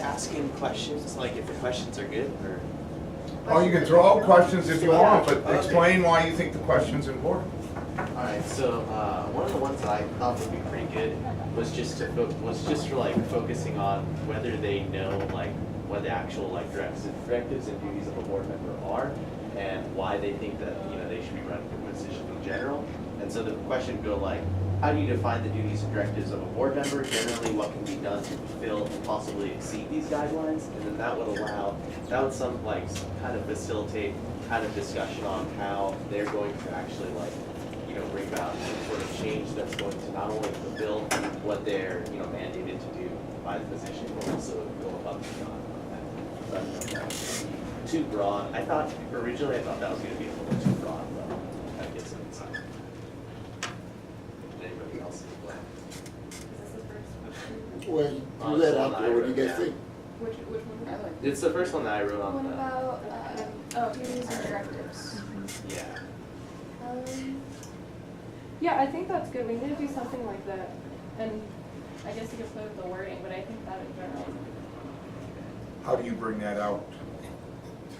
asking questions, like if the questions are good, or? Oh, you can throw out questions if you want, but Okay. explain why you think the question's important. Alright, so one of the ones that I thought would be pretty good was just to for like focusing on whether they know like what the actual like directives and duties of a board member are, and why they think that they should be running for position in general. And so the question would go like, how do you define the duties and directives of a board member? Generally, what can be done to fulfill and possibly exceed these guidelines? And then that would kind of facilitate kind of discussion on how they're going to actually bring about some sort of change that's going to not only fulfill what they're mandated to do by the position, but also go above and beyond that. So I don't know if that was too broad. Originally I thought that was going to be a little too broad, but that gives some insight. Anybody else? Is this the first one? Well, you threw that out there, what do you guys think? Which one? I like. It's the first one that I wrote on What about, Duties and directives. Yeah. Yeah, I think that's good. We need to do something like that. And I guess you could play with the wording, but I think that in general. How do you bring that out?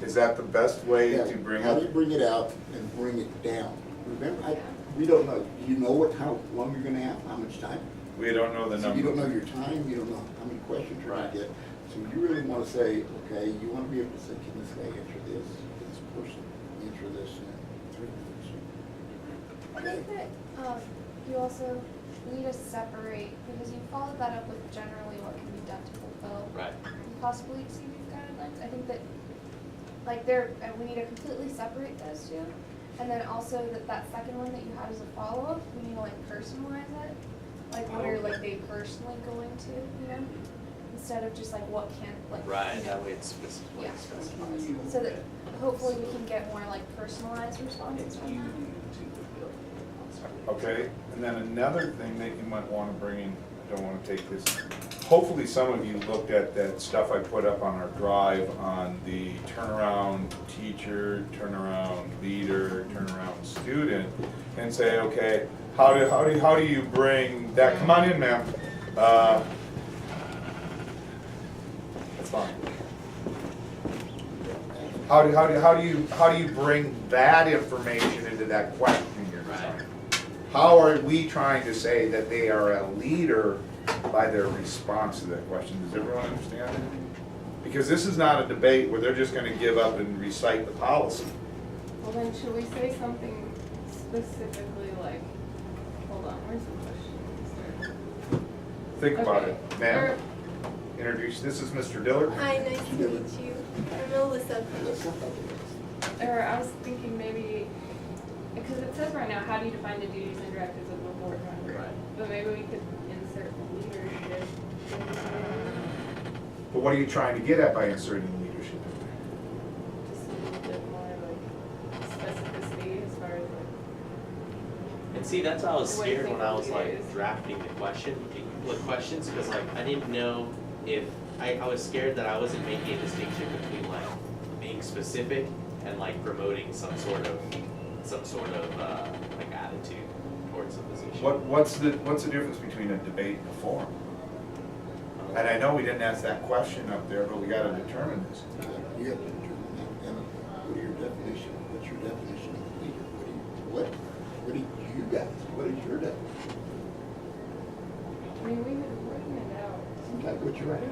Is that the best way Yeah, to bring How do it? you bring it out and bring it down? Remember, we don't know, do you know how long you're gonna have, how much time? We don't know the So you don't know number. your time, you don't know how many questions you're gonna Right. get. So you really wanna say, okay, you wanna be able to say, can this guy answer this, can this person answer this in 3 minutes? I think that you also need to separate, because you followed that up with generally what can be done to fulfill Right. and possibly exceed these guidelines. I think that we need to completely separate those two. And then also that second one that you had as a follow-up, we need to personalize it. Like what are they personally going to, instead of just what can Right. That way it's Yeah. specified. So that hopefully we can get more personalized responses It's from you that. to fulfill. Okay, and then another thing that you might want to bring in, I don't want to take this, hopefully some of you looked at that stuff I put up on our drive on the turnaround teacher, turnaround leader, turnaround student, and say, okay, how do you bring that, come on in, ma'am. That's fine. How do you bring that information into that question you're designing? How are we trying to say that they are a leader by their response to that question? Does everyone understand that? Because this is not a debate where they're just gonna give up and recite the policy. Well, then should we say something specifically hold on, where's the question? Think about Okay. it, ma'am. Introduce, this is Mr. Dillard. Hi, nice to meet you. I'm Alyssa. Or I was thinking maybe, because it says right now, how do you define the duties and directives of a board member? Right. But maybe we could insert leadership. But what are you trying to get at by inserting leadership in Just a little bit more specificity as far as And see, that's why I was What do you scared think when I was the idea is? drafting the questions, because I didn't know if, I was scared that I wasn't making a distinction between being specific and promoting some sort of attitude towards the position. What's the difference between a debate and a forum? And I know we didn't ask that question up there, but we gotta determine this. You have to determine that, and what are your definition, what's your definition of a leader? What do you guys, what is your definition? I mean, we had written it out. Okay, what's your right?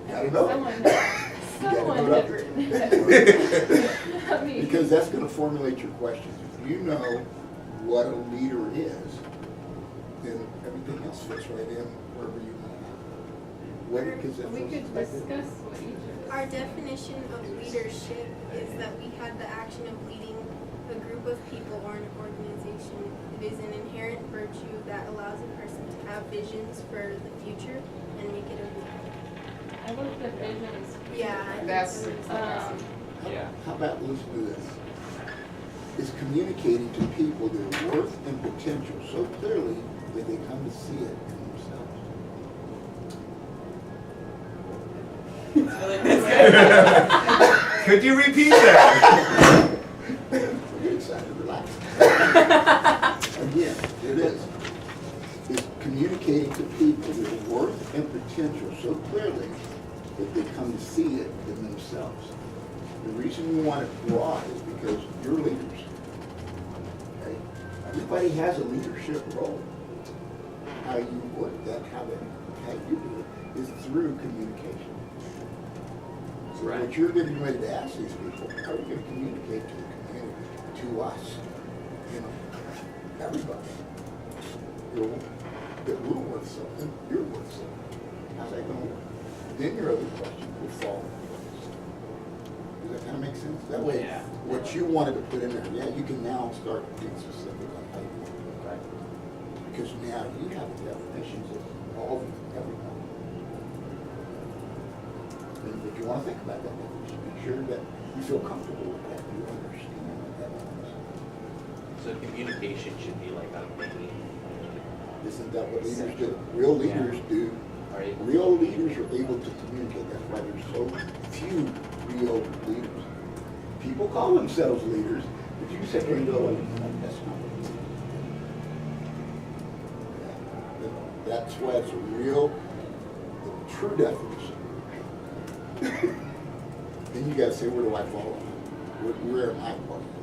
I don't Someone know. had written it out. I mean, Because that's gonna formulate your questions. If you know what a leader is, then everything else fits right in wherever you want. Because it we was- could discuss what each of us. Our definition of leadership is that we had the action of leading a group of people or an organization. It is an inherent virtue that allows a person to have visions for the future and make it a reality. I looked at visions. Yeah, I think That's, so. Yeah. How about listen to this? Is communicating to people their worth and potential so clearly that they come to see it in themselves. Could you repeat that? You're excited, relax. Again, it is. is communicating to people their worth and potential so clearly that they come to see it in themselves. The reason you want it broad is because you're leaders. Okay? Everybody has a leadership role. How you work that, how you do it, is through communication. So Right. what you're getting ready to ask these people, how are you going to communicate to the community, to us, you know, everybody? That we're worth something, you're worth something. How's that going to work? Then your other question will fall into place. Does that kind of make sense? That way, Yeah. what you wanted to put in there, yeah, you can now start being specific on how you want to do it. Right. Because now you have the definitions of all of everybody. But you want to think about that definition, make sure that you feel comfortable with that, you understand what that means. So communication should be like a main, Isn't that what leaders do? Real leaders do. are able. Real leaders are able to communicate. That's why there's so few real leaders. People call themselves leaders, but you sit there and go, that's not what it is. That's why it's a real, the true definition. Then you gotta say, where do I fall on that? Where am I falling?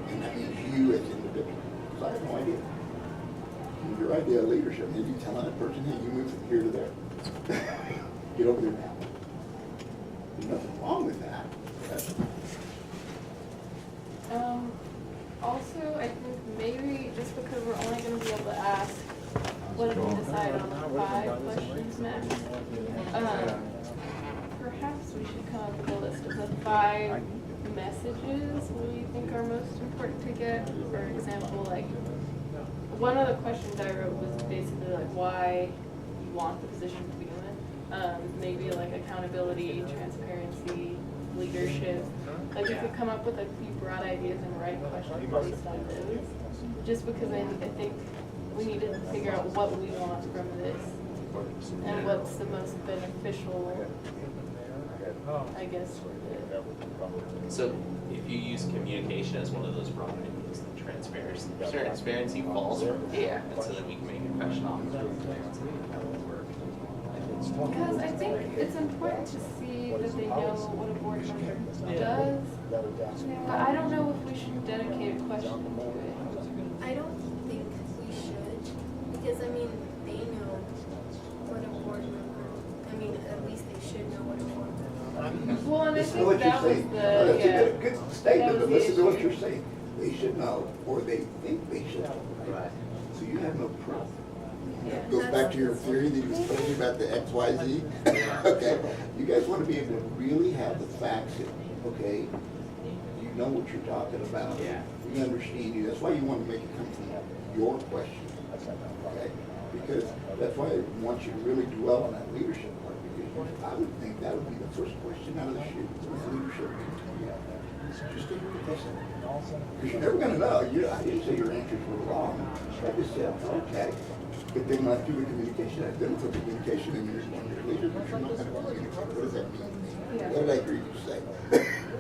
And that means you as an individual. Because I have no idea. And your idea of leadership, maybe telling a person, hey, you move from here to there. Get over there now. There's nothing wrong with that. Also, I think maybe just because we're only gonna be able to ask, what did we decide on, 5 questions max? Perhaps we should come up with a list of the 5 messages we think are most important to get. For example, like, one of the questions I wrote was basically like why you want the position to begin with. Maybe like accountability, transparency, leadership. Like if we come up with a few broad ideas and write questions based on those. Just because I think we need to figure out what we want from this and what's the most beneficial, I guess, for the. So if you use communication as one of those broad ideas, then transparency falls from that. Yeah. And so then we can make a question off of transparency and how it would work. Because I think it's important to see that they know what a board member does, but I don't know if we should dedicate a question to it. I don't think we should, because I mean, they know what a board member, I mean, at least they should know what a board member is. Well, and I Listen to what think you're that was saying. the, That's yeah. a good statement, That was but the listen to what issue. you're saying. They should know, or they think they should know. Right. So you have no proof. Yeah. Goes back to your theory that you was telling me about the XYZ. Okay, you guys want to be able to really have the facts, okay? You know what you're talking about. Yeah. We understand you. That's why you want to make it come from your question, okay? Because that's why I want you to really dwell on that leadership part, because I would think that would be the first question out of the chute. What's leadership? Just take a look at this. Because you're never gonna know. I didn't say your answers were wrong. I just said, okay. But then when I do the communication, I didn't put the communication in your leader, but you're not gonna communicate. What does that mean? Yeah. What did I hear you say?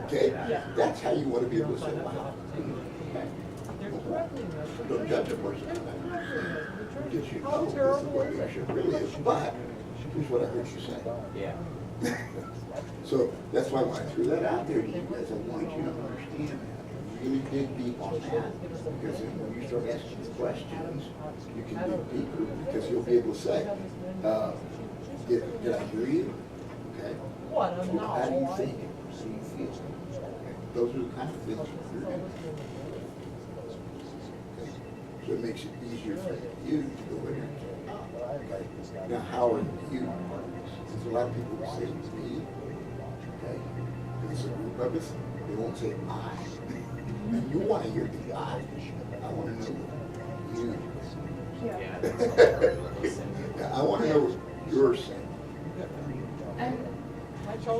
Okay? Yeah. That's how you wanna be able to say, wow. Okay? Don't judge a person. Because you know this is what leadership really is. But here's what I heard you say. Yeah. So that's why when I threw that out there to you guys, I wanted you to understand that. Really dig deep on that, because then when you start asking the questions, you can dig deeper, because you'll be able to say, did I hear you? Okay. Well, how do you think? How do you feel? Okay. Those are the kind of things you're doing. Okay. So it makes it easier for you to go in there. Okay. Now, how are you part of this? Because a lot of people will say me, okay? If it's a group of us, they won't say I. And you want to hear the I. I want to know what you. Yeah. That's all part of the listen. I want to know what you're saying. And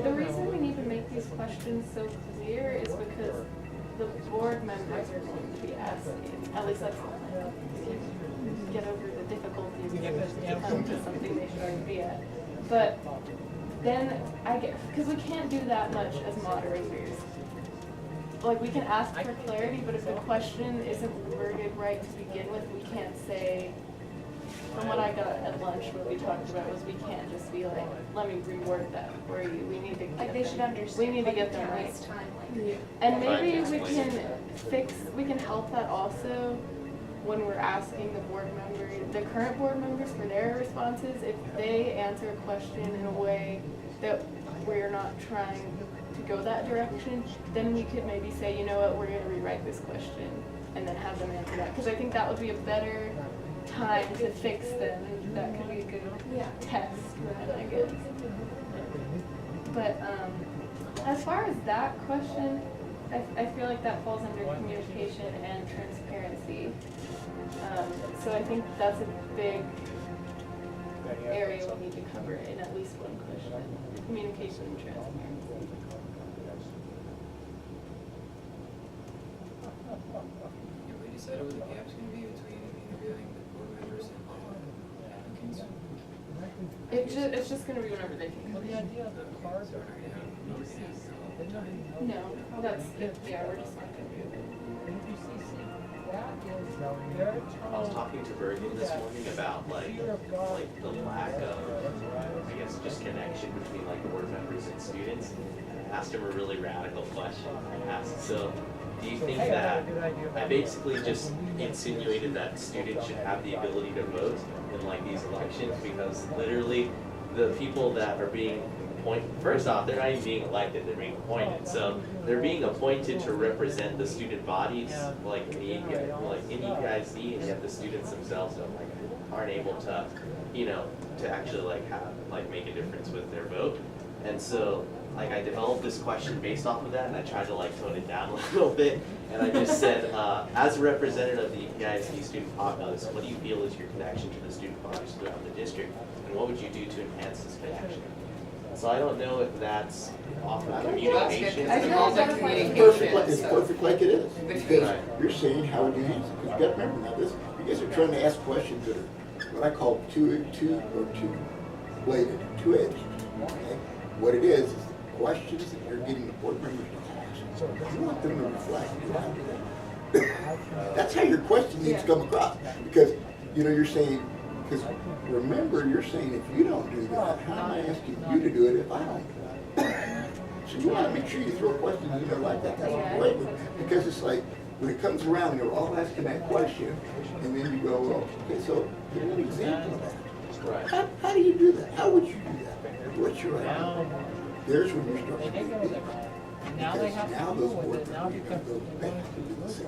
the reason we need to make these questions so clear is because the board members are going to be asking, at least that's get over the difficulties and come to something they should already be at. But then I get, because we can't do that much as moderators. Like, we can ask for clarity, but if the question isn't worded right to begin with, we can't say, from what I got at lunch, what we talked about was we can't just be like, let me reword that for you. We need to Like they should understand. We need to like, get you them can't right. waste time like. And Right, maybe just we explain can we can help that also when we're asking the board members, the current board members for their responses, if they answer a question in a way that we're not trying to go that direction, then we could maybe say, you know what, we're gonna rewrite this question and then have them answer that. Because I think that would be a better time to fix them. That could be a good Yeah. test run, I guess. But as far as that question, I feel like that falls under communication and transparency. So I think that's a big area we need to cover in at least one question. Communication and transparency. Have we decided what the gap's gonna be between interviewing the board members and applicants? It's just gonna be whenever they can come. So we're not gonna have meetings all the time. No, that's, yeah, we're just not gonna do it. I was talking to Bergen this morning about like the lack of, I guess, just connection between like board members and students. And I asked him a really radical question. I asked, so do you think that, I basically just insinuated that students should have the ability to vote in like these elections, because literally the people that are being appointed, first off, they're not even being elected, they're being appointed. So they're being appointed to represent the student bodies, like me, like any EISD, and yet the students themselves don't like aren't able to, you know, to actually like have like make a difference with their vote. And so like I developed this question based off of that, and I tried to like tone it down a little bit. And I just said, as a representative of the EISD student populace, what do you feel is your connection to the student bodies throughout the district, and what would you do to enhance this connection? So I don't know if that's off of communication. I feel like that's like It's perfect like it is, because Right. you're saying how would you answer, because you gotta remember now, this, you guys are trying to ask questions that are what I call two-bladed, two-edged, okay? What it is questions that you're getting the board members to ask, you want them to reflect, you want to. That's how your question needs to come across, because, you know, you're saying, because remember, you're saying if you don't do that, how am I asking you to do it if I don't do it? So you want to make sure you throw questions in there like that, that's great, because it's like, when it comes around, you're all asking that question, and then you go, well, okay, so give me an example of that. Right. How do you do that? How would you do that? What's your idea? There's when you're starting to get deep. Because now those board members, those banks can do the same.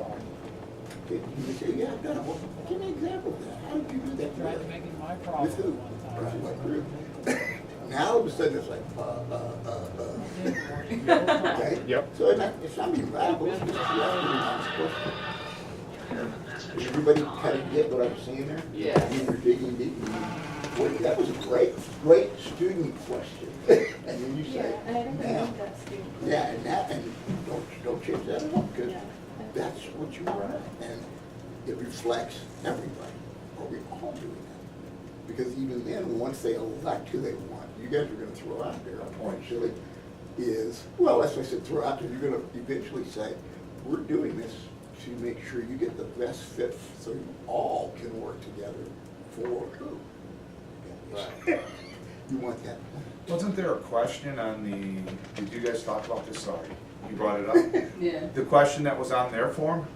Okay, you say, yeah, I've done it. Well, give me an example of that. How did you do that? Tried to make it my problem. With who? one time. What group? Now all of a sudden it's like, okay? Yep. So it's not being radical, it's just you asking an honest question. Did everybody kind of get what I was saying there? Yeah. I mean, you're digging deep. Boy, that was a great student question. And then you Yeah, say, and I think we now, need that student. yeah, and that, and don't change that at all, because Yeah. that's what you want, and it reflects everybody. Are we all doing that? Because even then, once they elect who they want, you guys are gonna throw out there, a point chili is, well, as I said, throw out there, you're gonna eventually say, we're doing this to make sure you get the best fit, so you all can work together for who? Right. You want that. Wasn't there a question on the, did you guys talk about this, sorry, you brought it up? Yeah. The question that was on their form?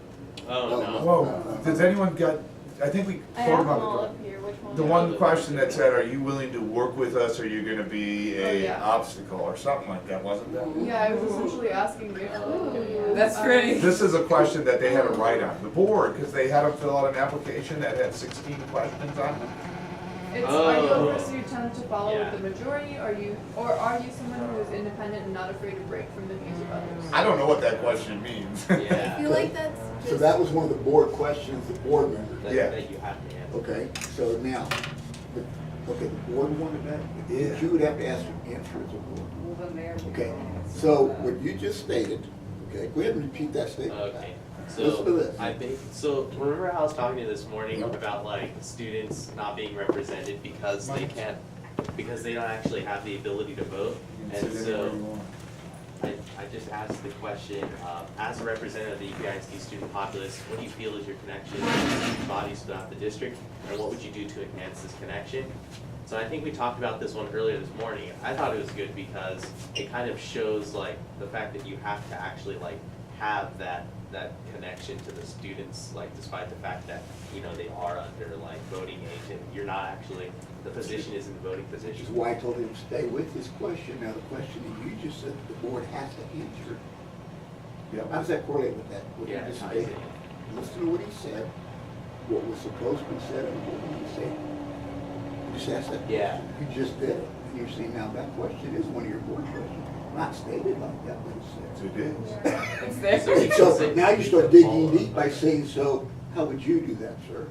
Oh, no. Whoa, does anyone got, I think we I spoke have them all about up here, which one? the one question that said, are you willing to work with us, or are you gonna be Oh, a yeah. obstacle, or something like that, wasn't there? Yeah, I was essentially asking Ooh. That's pretty. This is a question that they had to write on, the board, because they had to fill out an application that had 16 questions on it. It's, are you Oh. a person who tend to follow Yeah. with the majority, or are you someone who is independent and not afraid to break from the views of others? I don't know what that question means. Yeah. I feel like that's So just. that was one of the board questions, the board members. That, Yeah. that you have to answer. Okay, so now, okay, the board wanted that, Yeah. you would have to ask the answer as a board. Well, then there. Okay, so what you just stated, okay, go ahead and repeat that statement. Okay, Listen to so this. I think, so remember how I was talking to you this morning about like students not being represented because they can't, because they don't actually have the ability to vote? You can And sit anywhere so, you want. I just asked the question, as a representative of the EPISD student populace, what do you feel is your connection to student bodies throughout the district, and what would you do to enhance this connection? So I think we talked about this one earlier this morning. I thought it was good because it kind of shows like the fact that you have to actually like have that connection to the students, like despite the fact that, you know, they are under like voting age and you're not actually, the position isn't the voting Which position. is why I told him to stay with this question. Now, the question that you just said the board has to answer. Yeah. How does that correlate with that? What you Yeah, just it ties stated? in. Listen to what he said, what was supposed to be said, and what he said. You just asked that Yeah. question. You just did it. And you're saying now that question is one of your board questions. Not stated like that, but it's said. So it is. It's there. So you can So say- now you start digging deep by saying, so how would you do that, sir?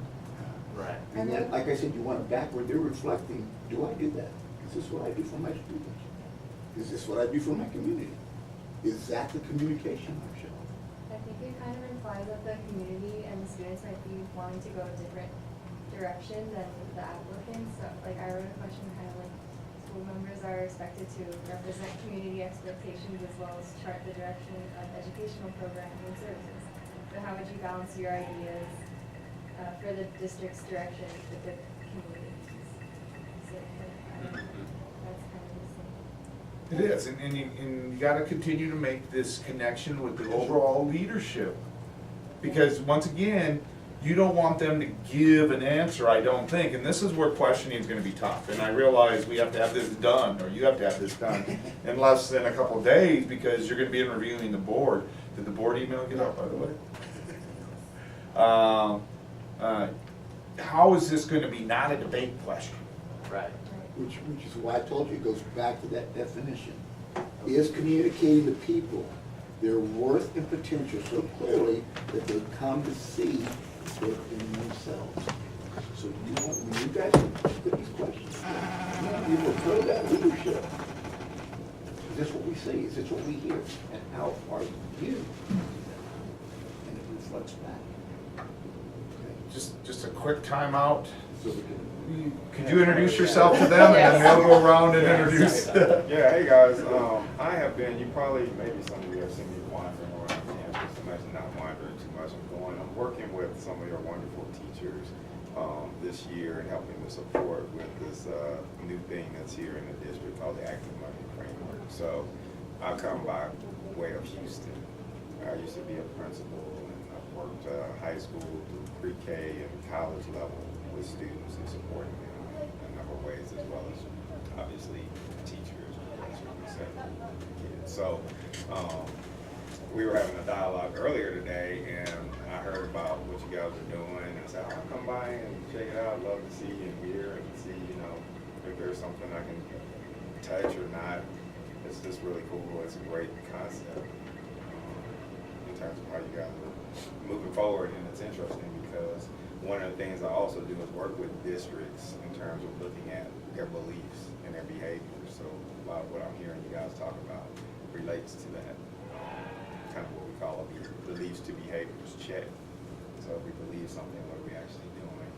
Right. And then, like I said, you want it backward, they're reflecting, do I do that? Is this what I do for my students? Is this what I do for my community? Is that the communication, Michelle? I think it kind of implies that the community and the students might be wanting to go a different direction than the applicants. So, like, I wrote a question kind of like, school members are expected to represent community expectations as well as chart the direction of educational programming and services. So how would you balance your ideas for the district's direction with the communities? So, I don't know. That's kind of the same. It is, and you gotta continue to make this connection with the overall leadership. Because once again, you don't want them to give an answer, I don't think, and this is where questioning is gonna be tough. And I realize we have to have this done, or you have to have this done in less than a couple of days, because you're gonna be interviewing the board. Did the board email get out, by the way? How is this gonna be not a debate question? Right. Which is why I told you, it goes back to that definition. Is communicating to people their worth and potential so clearly that they come to see it in themselves. So you know, when you guys put these questions, you will tell that leadership. Is this what we see? Is this what we hear? And how are you? And it reflects back. Okay? Just a quick timeout. So we can. Could you introduce yourself to them, and then they'll go around and introduce. Yeah, hey guys, I have been, you probably, maybe some of you have seen me wandering around campus, imagine not wandering too much, I'm working with some of your wonderful teachers this year and helping to support with this new thing that's here in the district called the Active Learning Framework. So I come by way of Houston. I used to be a principal and I've worked high school through pre-K and college level with students and supporting them in a number of ways, as well as obviously teachers, professors, etc. kids. So we were having a dialogue earlier today, and I heard about what you guys are doing, and I said, I'll come by and check it out. I'd love to see and hear and see, you know, if there's something I can touch or not. It's just really cool. It's a great concept in terms of how you guys are moving forward, and it's interesting because one of the things I also do is work with districts in terms of looking at their beliefs and their behaviors. So a lot of what I'm hearing you guys talk about relates to that, kind of what we call a beliefs to behaviors check. So if we believe something, what are we actually doing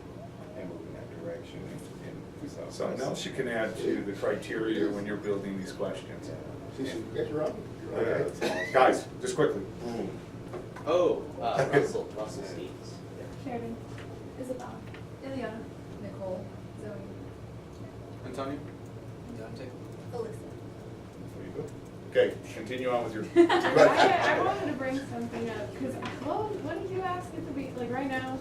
and moving in that direction? And so Something else you can add to the criteria when you're building these questions. This is, get your own. Okay. that's awesome. Guys, just quickly. Oh, Russell Steves. Sheridan. Isabel. Ileana, Nicole, Zoe. Antonio? Dante? Alyssa. Okay, continue on with your. I wanted to bring something up, because, what did you ask at the like right now,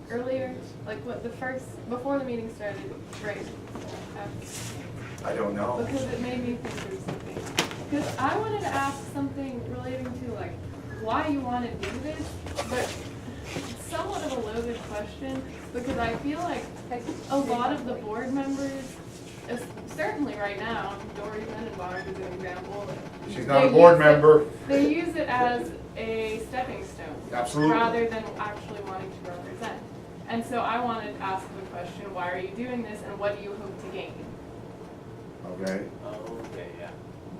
earlier, like what, the first, before the meeting started, right? I don't know. Because it made me think of something. Because I wanted to ask something relating to like, why you want to do this, but it's somewhat of a loaded question, because I feel like a lot of the board members, certainly right now, Dory Mendenbach is an example. She's not a they board use it- member. They use it as a stepping stone. Absolutely. Rather than actually wanting to represent. And so I wanted to ask the question, why are you doing this and what do you hope to gain? Okay. Okay, yeah.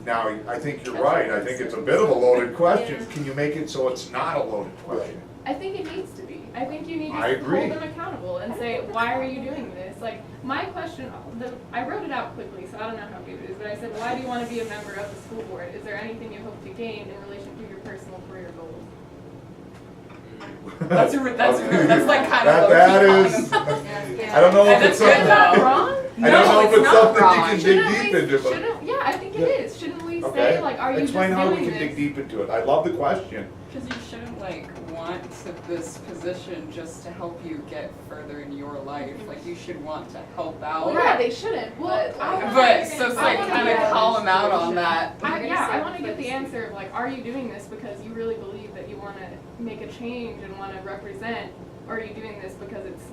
Now, I think you're right. I think it's a bit of a loaded question. Can you make it so it's not a loaded question? I think it needs to be. I think you need I to agree. hold them accountable and say, why are you doing this? this. Like, my question, I wrote it out quickly, so I don't know how good it is, but I said, why do you want to be a member of the school board? Is there anything you hope to gain in relation to your personal career goals? That's like kind of That low-key is, calling them. I don't know if And it's it's good something. Not though. wrong? I don't know if it's not something wrong. you can dig Shouldn't deep we, into, but. shouldn't, yeah, I think it is. Shouldn't we Okay. say, like, are you just Explain how we doing can dig this? deep into it. I love the question. Because you shouldn't like want this position just to help you get further in your life. Like you should want to help out. Well, yeah, they shouldn't. Well, But so it's like kind of call them out on that. I want to get the answer of like, are you doing this because you really believe that you want to make a change and want to represent, or are you doing this because it's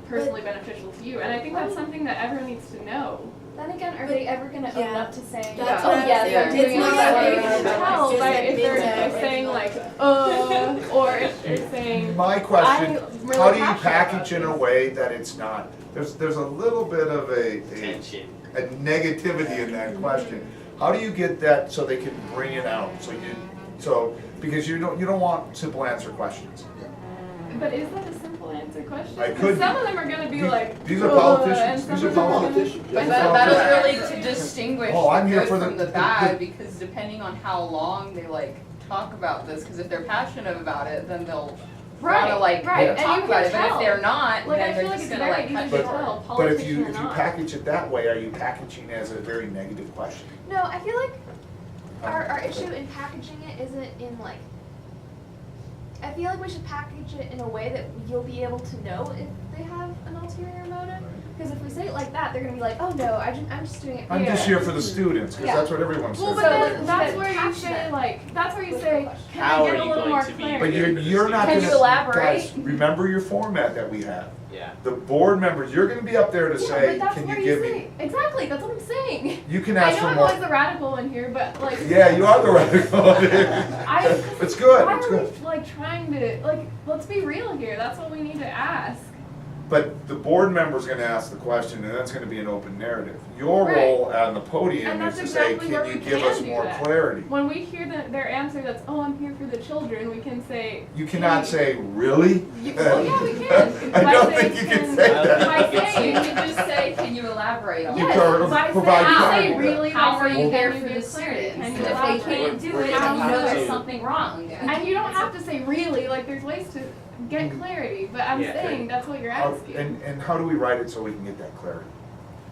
personally beneficial to you? And I think that's something that everyone needs to know. Then again, are they ever gonna own Yeah. up to saying, That's oh what I was yes, saying. I'm doing It's not this? that You big can of a tell just by if admit they're it. saying like, or if they're saying, My question, I'm really how do you passionate package about in a this. way that it's not, there's a little bit of a Tension. negativity in that question. How do you get that so they can bring it out? Because you don't want simple answer questions. But is that a simple answer question? I 'Cause could some be. of them are gonna be These- like, these are "Ugh," politicians. and some These are of them are gonna- politicians. But Yes. that is really to distinguish Oh, I'm the here good for from the- the bad, because depending on how long they like talk about this, because if they're passionate about it, then they'll Right, wanna like right, and talk you about can it. But if tell. they're not, Like, I then feel they're like just it's gonna very like easy cut to you tell. short. But if Politician or you not. package it that way, are you packaging as a very negative question? No, I feel like our issue in packaging it isn't in like, I feel like we should package it in a way that you'll be able to know if they have an ulterior motive. Because if we say it like that, they're gonna be like, oh no, I'm just doing it. I'm just here for the students, because Yeah. that's what everyone Well, says. but So, then, that's but where you say passionate. like, that's where you say, can How I are get a you little going more to be clarity? But you're not Can gonna. you elaborate? Guys, remember your format that we have. Yeah. The board members, you're gonna be up there to Yeah, say, but that's can where you give say, me? exactly, that's what I'm saying. You can I ask know for I'm more. always the radical in here, but like. Yeah, you are the radical. It's good, Why it's are good. we like trying to, like, let's be real here, that's what we need to ask. But the board member's gonna ask the question, and that's gonna be an open narrative. Your Right. role on the podium And is that's to say, exactly where can you we give can us do more that. clarity? When we hear their answer that's, oh, I'm here for the children, we can say. You cannot "Hey, say, really? Well, yeah, we can. I By don't saying, think you can say I don't that. By think you can saying, You can just say, can you elaborate on You it? yes, can by provide saying, clarity. say really, How by are saying, you there can for you the give clarity? students? Can And you if they elaborate? can't do We're it, then gonna you know have there's to- something wrong. And you don't have to say really, like, there's ways to get clarity, but I'm Yeah. saying that's what you're How- asking. And how do we write it so we can get that clarity?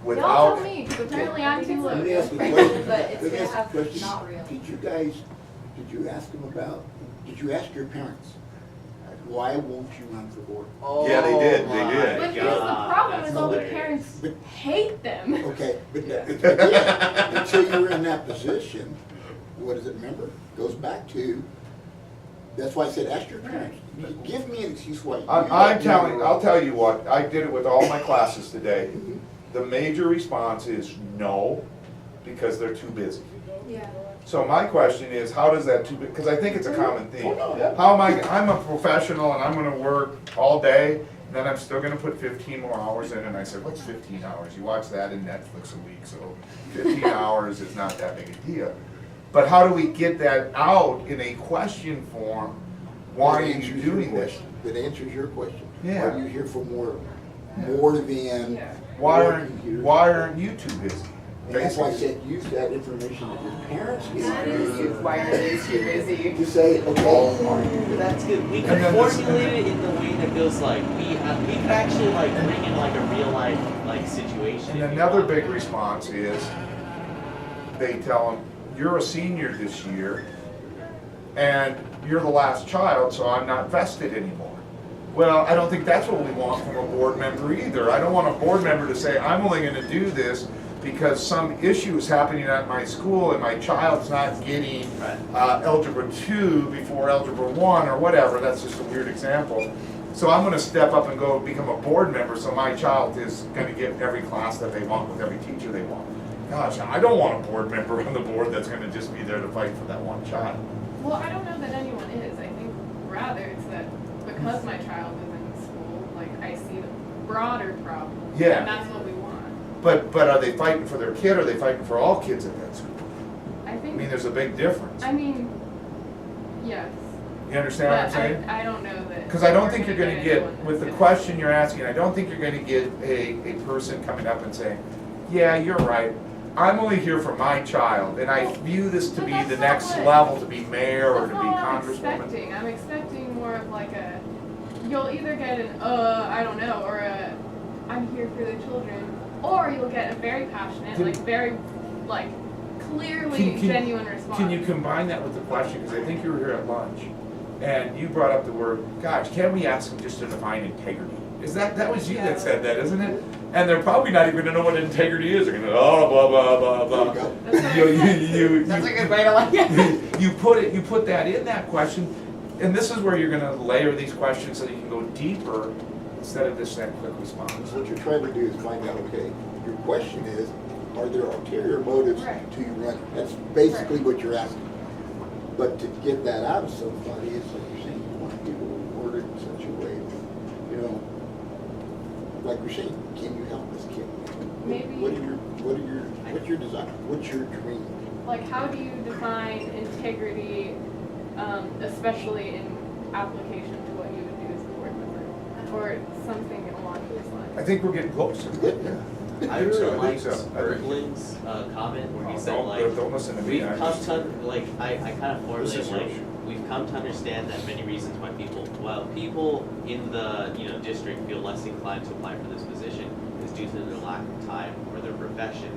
Y'all Without, tell me, because apparently I'm too Let me low. ask you a question. But it's Let me gonna ask you a have question. not real. Did you ask them about, did you ask your parents, why won't you run for board? Yeah, they did, Oh they my did. But here's the God, problem, that's is all the hilarious. parents But- hate them. Okay, but again, until you're in that position, what does it remember? Goes back to, that's why I said, ask your parents. Give me an excuse why you. I'll tell you what, I did it with all my classes today. The major response is no, because they're too busy. Yeah. So my question is, how does that because I think it's a common theme. How am I'm a professional and I'm gonna work all day, and then I'm still gonna put 15 more hours in, and I said, what's 15 hours? You watch that in Netflix a week, so 15 hours is not that big a deal. But how do we get that out in a question form? Why are That you answers your doing this? question. That answers your question. Yeah. Are you here for more than Yeah. Why working here? why aren't you too busy? And that's why I Basically. said, use that information that your parents give That you. is why are they too busy? To say, okay, That's good. We And could then this- formulate it in the way that feels like we could actually like bring in like a real life like situation. And if you another want. big response is, they tell them, you're a senior this year, and you're the last child, so I'm not vested anymore. Well, I don't think that's what we want from a board member either. I don't want a board member to say, I'm only gonna do this because some issue is happening at my school and my child's not getting Right. Algebra 2 before Algebra 1 or whatever. That's just a weird example. So I'm gonna step up and go become a board member so my child is gonna get every class that they want with every teacher they want. Gosh, I don't want a board member on the board that's gonna just be there to fight for that one child. Well, I don't know that anyone is. I think rather it's that because my child is in school, like, I see the broader problem. Yeah. And that's what we want. But are they fighting for their kid or are they fighting for all kids at that school? I I think, mean, there's a big difference. I mean, yes. You understand what I'm But saying? I don't know that. Because I don't we're think you're gonna get, anyone with the that's question you're asking, I don't think you're gonna get a person coming up and saying, yeah, you're right. I'm only here for my child, and I view this to But be that's the not next what- level, to be mayor or to That's be not what I'm congresswoman. expecting. I'm expecting more of like a, you'll either get an, I don't know, or a, I'm here for the children, or you'll get a very passionate, Can- like very, like, clearly Can- genuine response. Can you combine that with the question, because I think you were here at lunch, and you brought up the word, gosh, can't we ask them just to define integrity? Is that was you that said that, isn't it? And they're probably not even gonna know what integrity is, they're gonna, oh, blah, blah, blah, blah. That's what I said. That's a good way to like it. You put that in that question, and this is where you're gonna layer these questions so that you can go deeper instead of just that quick response. So what you're trying to do is find out, okay, your question is, are there ulterior motives Right. to you running? That's basically what you're asking. But to get that out of somebody, it's like you're saying, you want to be able to word it in such a way, that, you know, like you're saying, can you help this kid? Maybe- What's your desire? What's your dream? Like, how do you define integrity, especially in application to what you would do as a board member? Or something along those lines? I think we're getting closer. Good, yeah. I think so, really I liked think so. Berglund's comment where he said Don't listen to me. we've come to, I kind of This is formulated, yours. we've come to understand that many reasons why while people in the, district feel less inclined to apply for this position is due to their lack of time or their profession.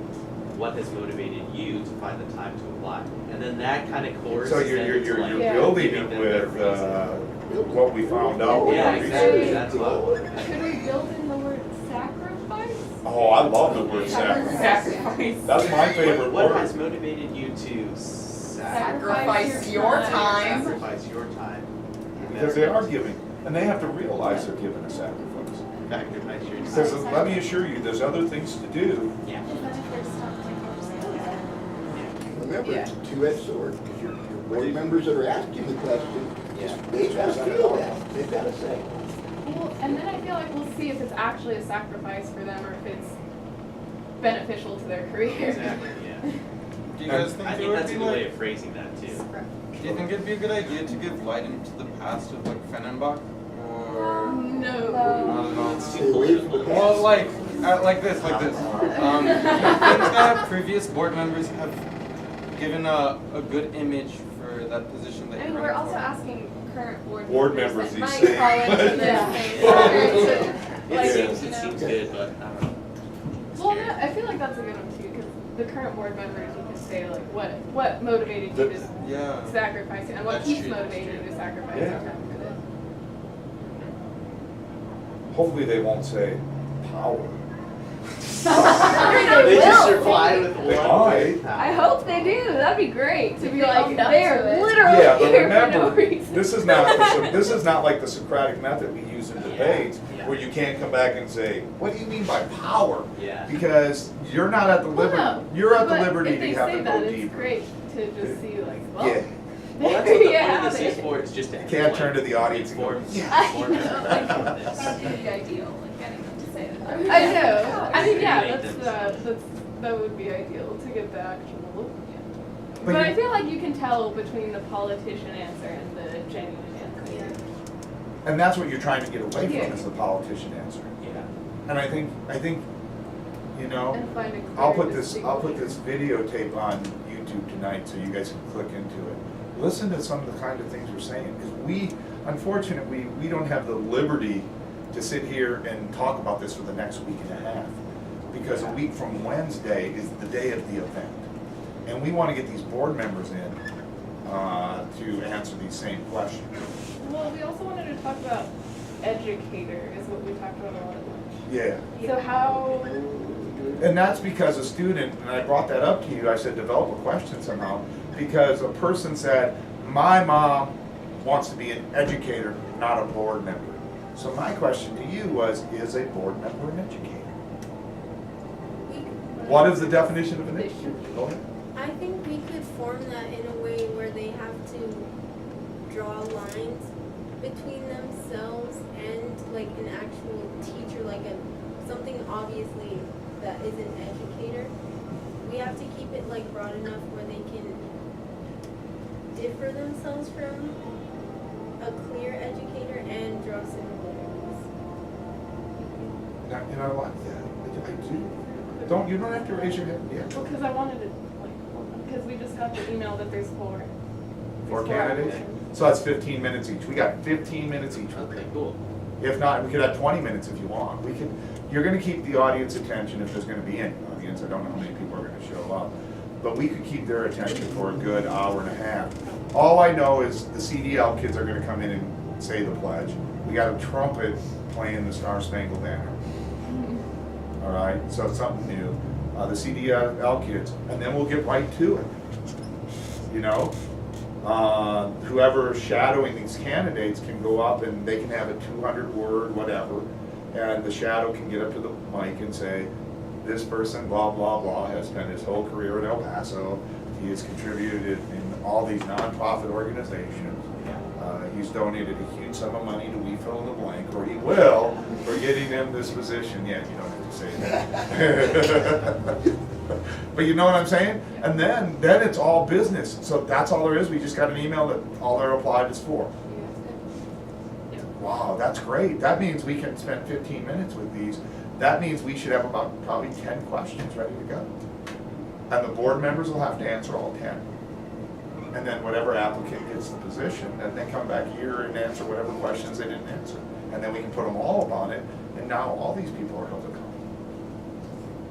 What has motivated you to find the time to apply? And then that kind of courses So you're Yeah. building giving it them their with, reason. what we found out. with Yeah, our exactly, research. that's what I wanted. Should we build in the word sacrifice? Oh, I love the word sacrifice. Sacrifice. That's my favorite What word. has motivated you to Sacrifice your time. sacrifice your time? Because they are giving, and they have to realize they're giving a sacrifice. Sacrifice your Because time. let me assure you, there's other things to do. Yeah. Remember, Yeah. it's a two-edged sword, because your board members that are asking the question, Yeah. they've got to feel that, they've got to say. Well, and then I feel like we'll see if it's actually a sacrifice for them or if it's beneficial to their career. Exactly, yeah. Do you guys I think it think would that's be a good way like, of phrasing that too. do you think it'd be a good idea to give light into the past of like Fennenbach? Or No. not at all? It's Stay too away from the political. Well, like this. Things that previous board members have given a good image for that position that And you're we're running also for. asking current Board members that these might days. fall into this Yeah. same Yeah. like, It you seems know. good, but I don't know. Well, no, I feel like that's a good one too, because the current board members, you can say like, what motivated you to Yeah. sacrifice it, and what That's keeps true, that's motivating you true. to sacrifice Yeah. your time for this. Hopefully they won't say power. They just reply with one Why? word. I hope they do. That'd be great to be They like, owned up they're to it. literally Yeah, but here for no remember, reason. this is not like the Socratic method we use in debates, Yeah. where you can't come back and say, what do you mean by power? Yeah. Because you're not at the Well, liberty, no, you're at the but liberty if they to have say to that, go it's deeper. great to just see like, well, Yeah, Well, that's what the yeah, point of this is they- for, it's just to. You can't turn to the audience and go, inform- "Yeah." inform everyone about this. That'd be the ideal, like getting them to say that. I know. I mean, yeah, Create that's that would be ideal to get the actual. But But I you- feel like you can tell between the politician answer and the genuine answer. And that's what you're trying to get away Yeah. from, is the politician answer. Yeah. And I think, you know, And find a clear I'll put this distinguishing- videotape on YouTube tonight so you guys can click into it. Listen to some of the kind of things we're saying, because unfortunately, we don't have the liberty to sit here and talk about this for the next week and a half. Because a week from Wednesday is the day of the event. And we want to get these board members in to answer these same questions. Well, we also wanted to talk about educator, is what we talked about a lot at lunch. Yeah. So how, And that's because a student, and I brought that up to you, I said, develop a question somehow, because a person said, my mom wants to be an educator, not a board member. So my question to you was, is a board member an educator? What is the definition of an educator? Go ahead. I think we could form that in a way where they have to draw lines between themselves and like an actual teacher, like something obviously that is an educator. We have to keep it like broad enough where they can differ themselves from a clear educator, and draw similarities. And I like that. I do. You don't have to raise your hand, yeah. Because I wanted to, like, because we just got the email that there's four. Four there's candidates? applicants. So that's 15 minutes each. We got 15 minutes each. Okay, cool. If not, we could have 20 minutes if you want. You're gonna keep the audience attention if there's gonna be any audience. I don't know how many people are gonna show up. But we could keep their attention for a good hour and a half. All I know is the CDL kids are gonna come in and say the pledge. We got a trumpet playing the Star Spangled Banner. All right, so it's something new. The CDL kids, and then we'll get right to it. You know? Whoever's shadowing these candidates can go up and they can have a 200-word whatever, and the shadow can get up to the mic and say, this person, blah, blah, blah, has spent his whole career at El Paso. He has contributed in all these nonprofit organizations. He's donated a huge sum of money to We Fill in the Blank, or he will, for getting them this position. Yeah, you don't have to say that. But you know what I'm saying? And then it's all business. So that's all there is. We just got an email that all they're applied is for. Wow, that's great. That means we can spend 15 minutes with these. That means we should have about probably 10 questions ready to go. And the board members will have to answer all 10. And then whatever applicant gets the position, then they come back here and answer whatever questions they didn't answer. And then we can put them all up on it, and now all these people are held accountable.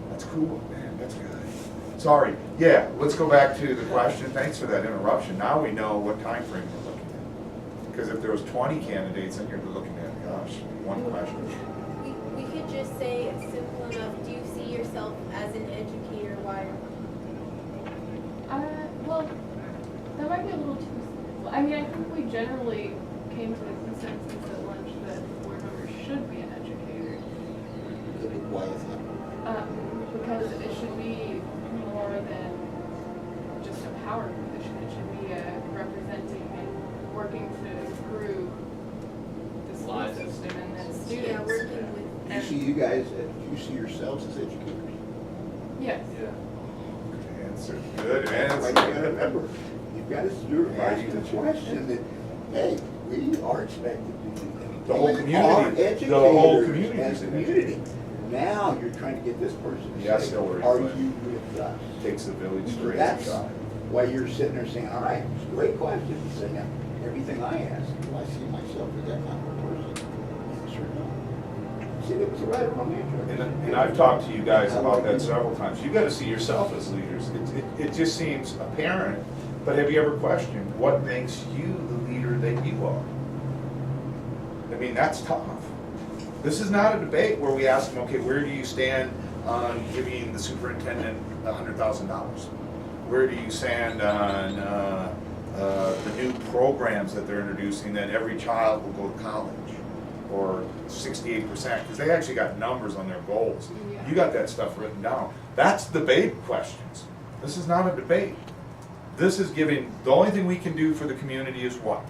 That's cool, man, that's good. Sorry, yeah, let's go back to the question. Thanks for that interruption. Now we know what time frame we're looking at. Because if there was 20 candidates, then you're looking at, gosh, one question. We could just say it's simple enough. Do you see yourself as an educator? Why? Well, that might be a little too simple. I mean, I think we generally came to the consensus at lunch that board members should be an educator. Why is that? Because it should be more than just a power position. It should be representing and working to improve the school system and the students. Yeah, working with. You see yourselves as educators? Yes. Yeah. Good answer, good Right, you answer. gotta remember, you've got to ask the question that, hey, we are expected to do that. The whole We community- are the whole educators community as is a an community. Now you're trying to get this person to Yes, say, Hillary are Clinton. you with us? Takes the village to raise a That's child. why you're sitting there saying, all right, it's a great question, saying everything I ask, do I see myself as that kind of person? Yes or no? See, it was a right or wrong answer. And I've talked to you guys about that several times. You gotta see yourself as leaders. It just seems apparent, but have you ever questioned what makes you the leader that you are? I mean, that's tough. This is not a debate where we ask them, okay, where do you stand on giving the superintendent $100,000? Where do you stand on the new programs that they're introducing that every child will go to college? Or 68%, because they actually got numbers on their goals. Yeah. You got that stuff written down. That's debate questions. This is not a debate. This is giving, the only thing we can do for the community is what?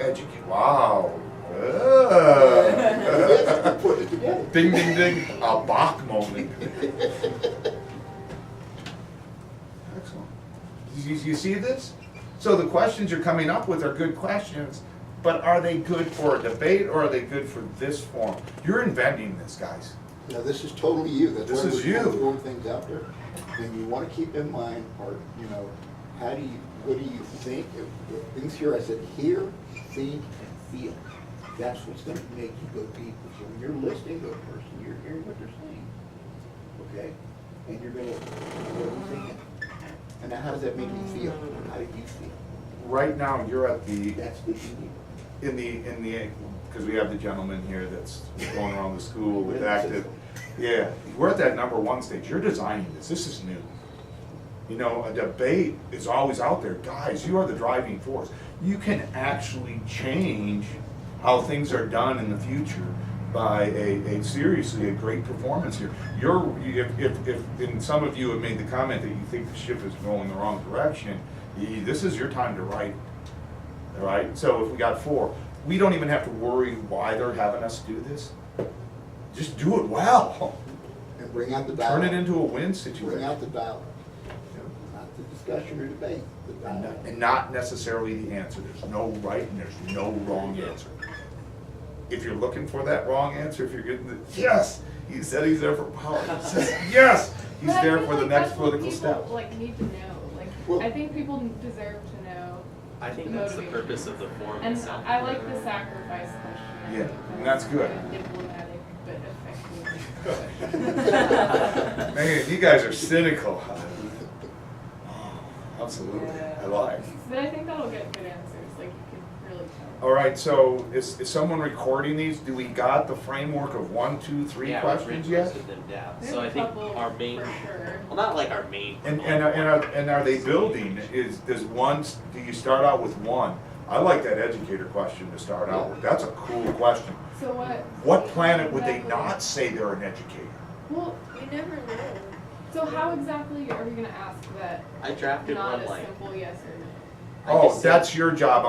Educate. Wow. Yes, put it together. Ding, ding, ding. A Bach moment. Excellent. You see this? So the questions you're coming up with are good questions, but are they good for a debate or are they good for this forum? You're inventing this, guys. Now, this is totally you. That's This why is we're you. throwing things out there. And you want to keep in mind, or, you know, what do you think? Things here, I said, hear, think, and feel. That's what's going to make you go deeper. So when you're listening to a person, you're hearing what they're saying. Okay? And you're going to, what are you thinking? And now how does that make you feel? How do you feel? Right now, you're at the, That's the key. in the, because we have the gentleman here that's going around the school with active. Yeah, we're at that #1 stage. You're designing this. This is new. You know, a debate is always out there. Guys, you are the driving force. You can actually change how things are done in the future by seriously a great performance here. If and some of you have made the comment that you think the ship is going the wrong direction, this is your time to write it. All right, so if we got 4, we don't even have to worry why they're having us do this. Just do it well. And bring out the dialogue. Turn it into a win Bring situation. out the dialogue. Not the discussion or debate, the and not necessarily the answer. There's no right and there's no wrong answer. If you're looking for that wrong answer, if you're getting the, yes, he said he's there for power. He says, yes, he's But I there feel for the like next that's what political people, step. like, need to know, like, Well- I think people deserve to know. I think that's the motivation. purpose of the forum And itself. I like the sacrifice question. I Yeah, think and that's good. kind of diplomatic, but effective. Man, you guys are cynical. Absolutely, I like. But I think that'll get good answers, like, you can really tell. All right, so is someone recording these? Do we got the framework of 1, 2, 3 Yeah, questions we've yet? posted them down. There's So a I think couple our main, for sure. well, not like our main. And are they building? Does one, do you start out with one? I like that educator question to start out with. That's a cool question. So what? What planet would they exactly- not say they're an educator? Well, We never know. so how exactly are we gonna ask that? I drafted Not one a like, simple yes or no. I Oh, just said- that's your job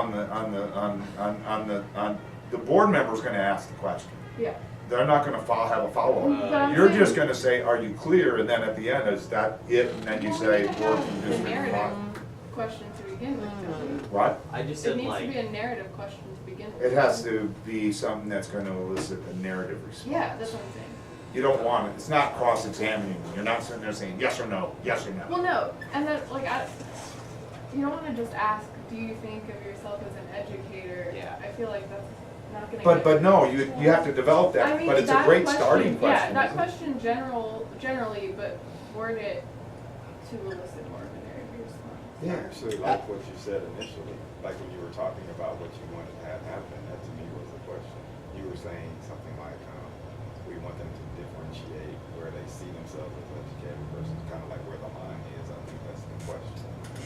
the board member's gonna ask the question. Yeah. They're not gonna have a follow-up. But I'm You're saying- just gonna say, are you clear? And then at the end, is that it? And then you Well, say, we need to board have from the District narrative 5. question to begin with, don't we? What? I just It said needs to be like, a narrative question to begin with. It has to be something that's gonna elicit a narrative response. Yeah, that's what I'm saying. You don't want it, it's not cross-examining, you're not sitting there saying yes or no, yes or no. Well, no, and then, like, you don't wanna just ask, do you think of yourself as an educator? Yeah. I feel like that's not gonna But, get. but no, you have to develop I that, mean, but it's a that great question- starting question. Yeah, that isn't it? question generally, but word it to elicit more of a narrative response. I actually like what you said initially, like when you were talking about what you wanted to have happen, that to me was the question. You were saying something like, we want them to differentiate where they see themselves as educated versus kind of like where the line is. I think that's the question.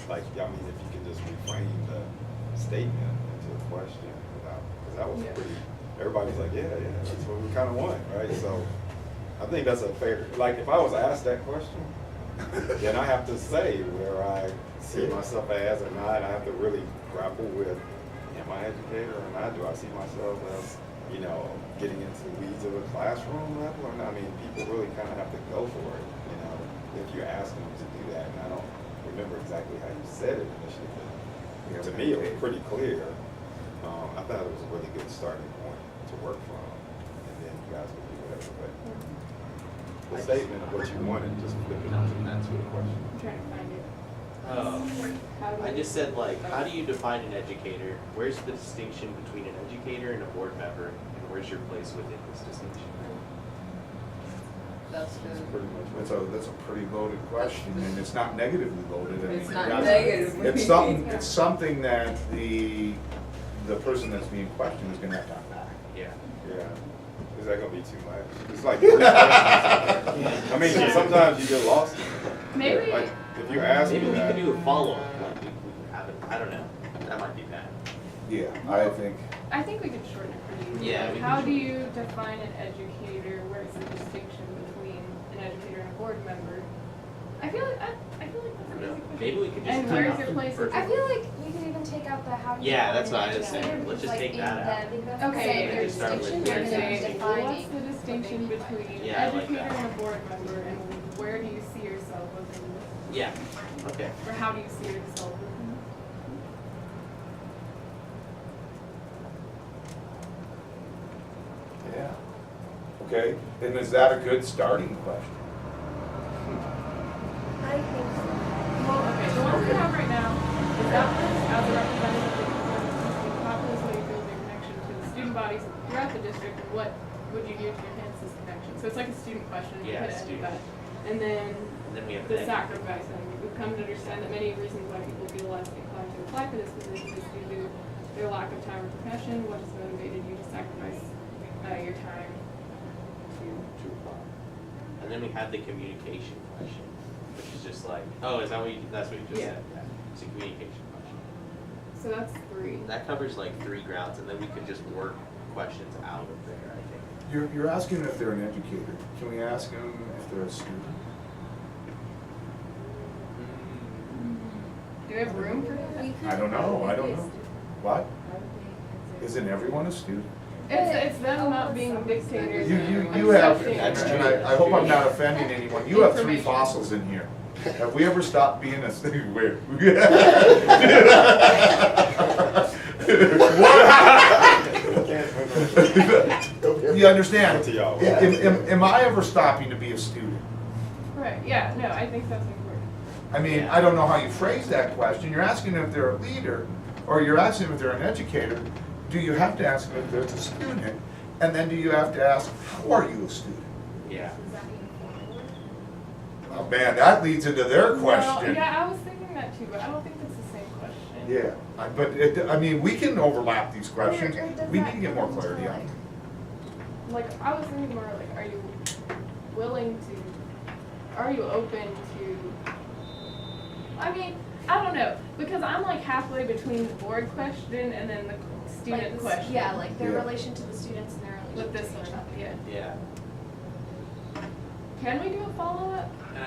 Like, I mean, if you could just reframe the statement into a question without, because that was Yeah. pretty, everybody's like, yeah, that's what we kind of want, right? So I think that's a fair, like, if I was asked that question, then I have to say where I see myself as or not. I have to really grapple with, am I educated or not? Do I see myself as, you know, getting into the weeds of a classroom level or not? I mean, people really kind of have to go for it, you know, if you're asking them to do that. And I don't remember exactly how you said it initially, but to me, it was pretty clear. I thought it was a really good starting point to work from, and then you guys would do whatever. But the statement of what you wanted, just flip it into an answer to the question. I'm trying to find it. How do I we- just said like, how do you define an educator? Where's the distinction between an educator and a board member? And where's your place within this distinction? That's good. Pretty much what That's a pretty loaded question, and it's not negatively loaded. I It's mean, not that's- negatively. It's something that the person that's being questioned is gonna have to unpack. Yeah. Yeah. Is that gonna be too much? It's like, I mean, sometimes you get lost. Maybe. Like, if you ask me Maybe we that. can do a follow-up. Like we haven't, I don't know. That might be bad. Yeah, I think, I think we could shorten it pretty easily. Yeah, Like, we how can do you define an educator? Where's the distinction between an educator and a board member? I feel like that's I an don't know. easy question. Maybe we could just And cut where's off your the place? first- I feel like we could even take out the how do you Yeah, define that's an what I was educator, saying. because, Let's just like, take in that out. the- Okay, say and their just start with distinction, your and then distinction. defining What's the distinction what they mean by between Yeah, I like educator that. and a board member, and where do you see yourself within this? Yeah. Okay. Or how do you see yourself within this? yeah. Okay, and is that a good starting question? I think so. Well, okay, the ones we have right now, is that one as a representative of the student populace, how you build your connection to the student bodies throughout the district, and what would you do to enhance this connection? So it's like a student question, you Yeah, could end student. that. And then And then we have the sacrifice, and we've come to understand that many reasons why people feel less inclined to apply for this position is due to their lack of time or profession. What has motivated you to sacrifice your time to apply? And then we have the communication question, which is just like, oh, is that what you, that's what you just Yeah. said? Yeah. It's a communication question. So that's 3. That covers like 3 grounds, and then we could just work questions out of there, I think. You're asking if they're an educator. Can we ask them if they're a student? Do we have room for that? I don't know. What? Isn't everyone a student? It's them not being dictators. You and have, accepting. That's and true. I hope I'm not offending anyone, you have 3 Information. fossils in here. Have we ever stopped being a student? Where? You understand? To y'all. Am I ever stopping to be a student? Right, yeah, no, I think that's important. I mean, I don't know how you phrase that question. You're asking if they're a leader, or you're asking if they're an educator. Do you have to ask them if they're a student? And then do you have to ask, how are you a student? Yeah. Oh man, that leads into their Well, question. yeah, I was thinking that too, but I don't think it's the same question. Yeah, I mean, we can overlap these questions. Or does We that need to get more come into, clarity on like- it. Like, I was thinking more like, are you willing to, are you open to, I mean, I don't know, because I'm like halfway between the board question and then the student Like, question. yeah, like their Yeah. relation to the students and their relation With to this each one, other. yeah. Yeah. Can we do a follow-up? And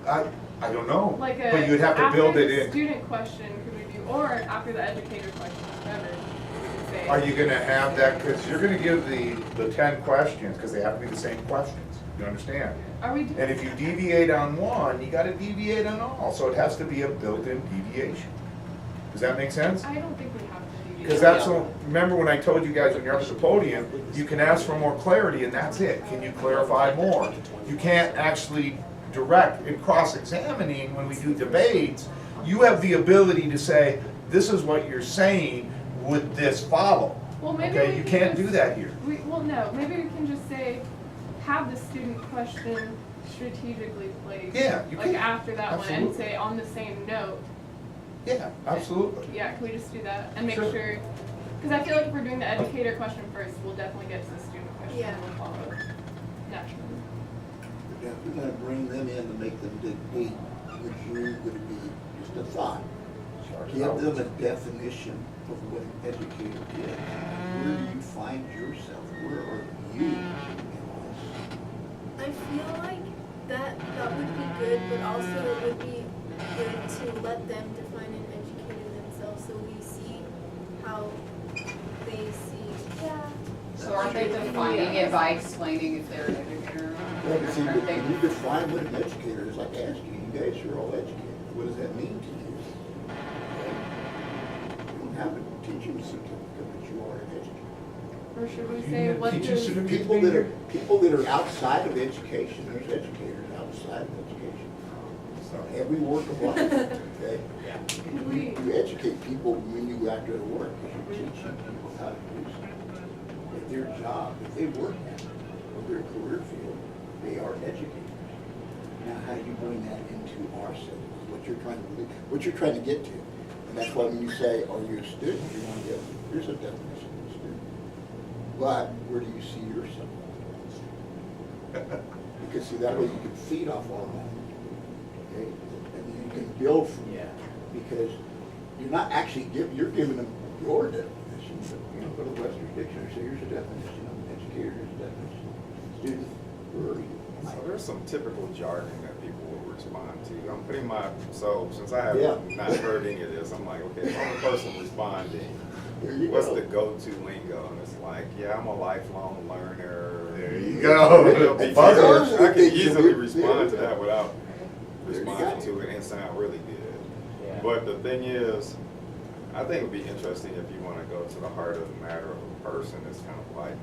I I don't know, Like a. but you'd have to build it After the in. student question, could we do, or after the educator question, whatever, we could say. Are you gonna have that, because you're gonna give the 10 questions, because they have to be the same questions, you understand? Are we And doing, if you deviate on one, you gotta deviate on all, so it has to be a built-in deviation. Does that make sense? I don't think we have to do. Because that's, remember when I told you guys when you're up at the podium, you can ask for more clarity and that's it. Can you clarify more? You can't actually direct, in cross-examining, when we do debates, you have the ability to say, this is what you're saying, would this follow? Well, maybe Okay, we you can can't do just- that here. Well, no, maybe we can just say, have the student question strategically placed. Yeah, you Like can. after that one, and Absolutely. say on the same note. Yeah, absolutely. Yeah, can we just do that and make Sure. sure, because I feel like if we're doing the educator question first, we'll definitely get to the student question Yeah. and we'll follow naturally. If you're gonna bring them in to make them debate, would it be just a thought? Give them a definition of what an educator is. Where do you find yourself? Where are you in I feel like that would be good, but also it would be good to let them define an educator themselves so we see how they see. Yeah. So are they defining it by explaining if they're an educator or not? this? Well, see, Are but they- when you define what an educator is, like asking, you guys are all educators. What does that mean to you? You don't have a teaching certificate, but you are an educator. Or should we You say, need a what teacher does, certificate? People that are outside of education, there's educators outside of education. So every work of life, okay? could we, You educate people when you go out there to work, because you're teaching people how to do something. If their job, if they work in their career field, they are educators. Now, how do you bring that into our setting, is what you're trying to get to. And that's why when you say, are you a student, you want to get, here's a definition of a student. But where do you see yourself? Because see, that way you can feed off all that, okay? And you can build from Yeah. that, because you're not actually you're giving them your definition, but, go to Webster's Dictionary, say, here's a definition of an educator, here's a definition of a student, where are you? So there's some typical jargon that people will respond to. I'm putting since I have Yeah. not heard any of this, I'm like, okay, if I'm the person responding, There you what's go. the go-to lingo? And it's like, yeah, I'm a lifelong learner. There you go. It'll be Buzzwords. good. I can easily respond to that without There you responding go. to it and sound really good. Yeah. But the thing is, I think it would be interesting if you want to go to the heart of the matter of a person. It's kind of like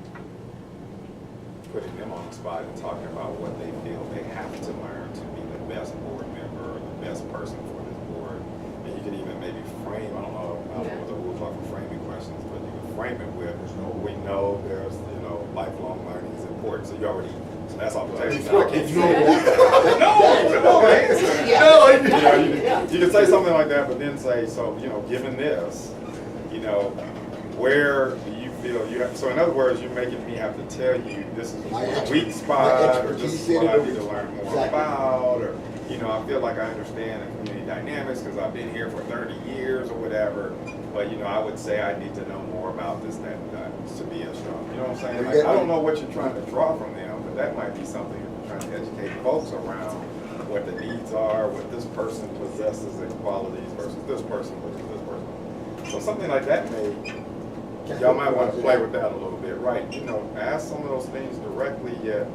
putting them on the spot and talking about what they feel they have to learn to be the best board member or the best person for this board. And you can even maybe frame, I don't know what the rules are for framing questions, but you can frame it with, we know there's, lifelong learning is important. So you already, so that's off the table. Now, I can't say you can say something like that, but then say, so, given this, where do you feel you have, so in other words, you're making me have to tell you, this is My a weak spot, or this expertise is what I in it. need to learn more Exactly. about, or, I feel like I understand the community dynamics because I've been here for 30 years or whatever, but, I would say I need to know more about this, that, and that to be a strong, you know what I'm saying? Like, I don't know what you're trying to draw from them, but that might be something if you're trying to educate folks around what the needs are, what this person possesses in qualities versus this person versus this person. So something like that y'all might want to play with that a little bit, right? Ask some of those things directly, yet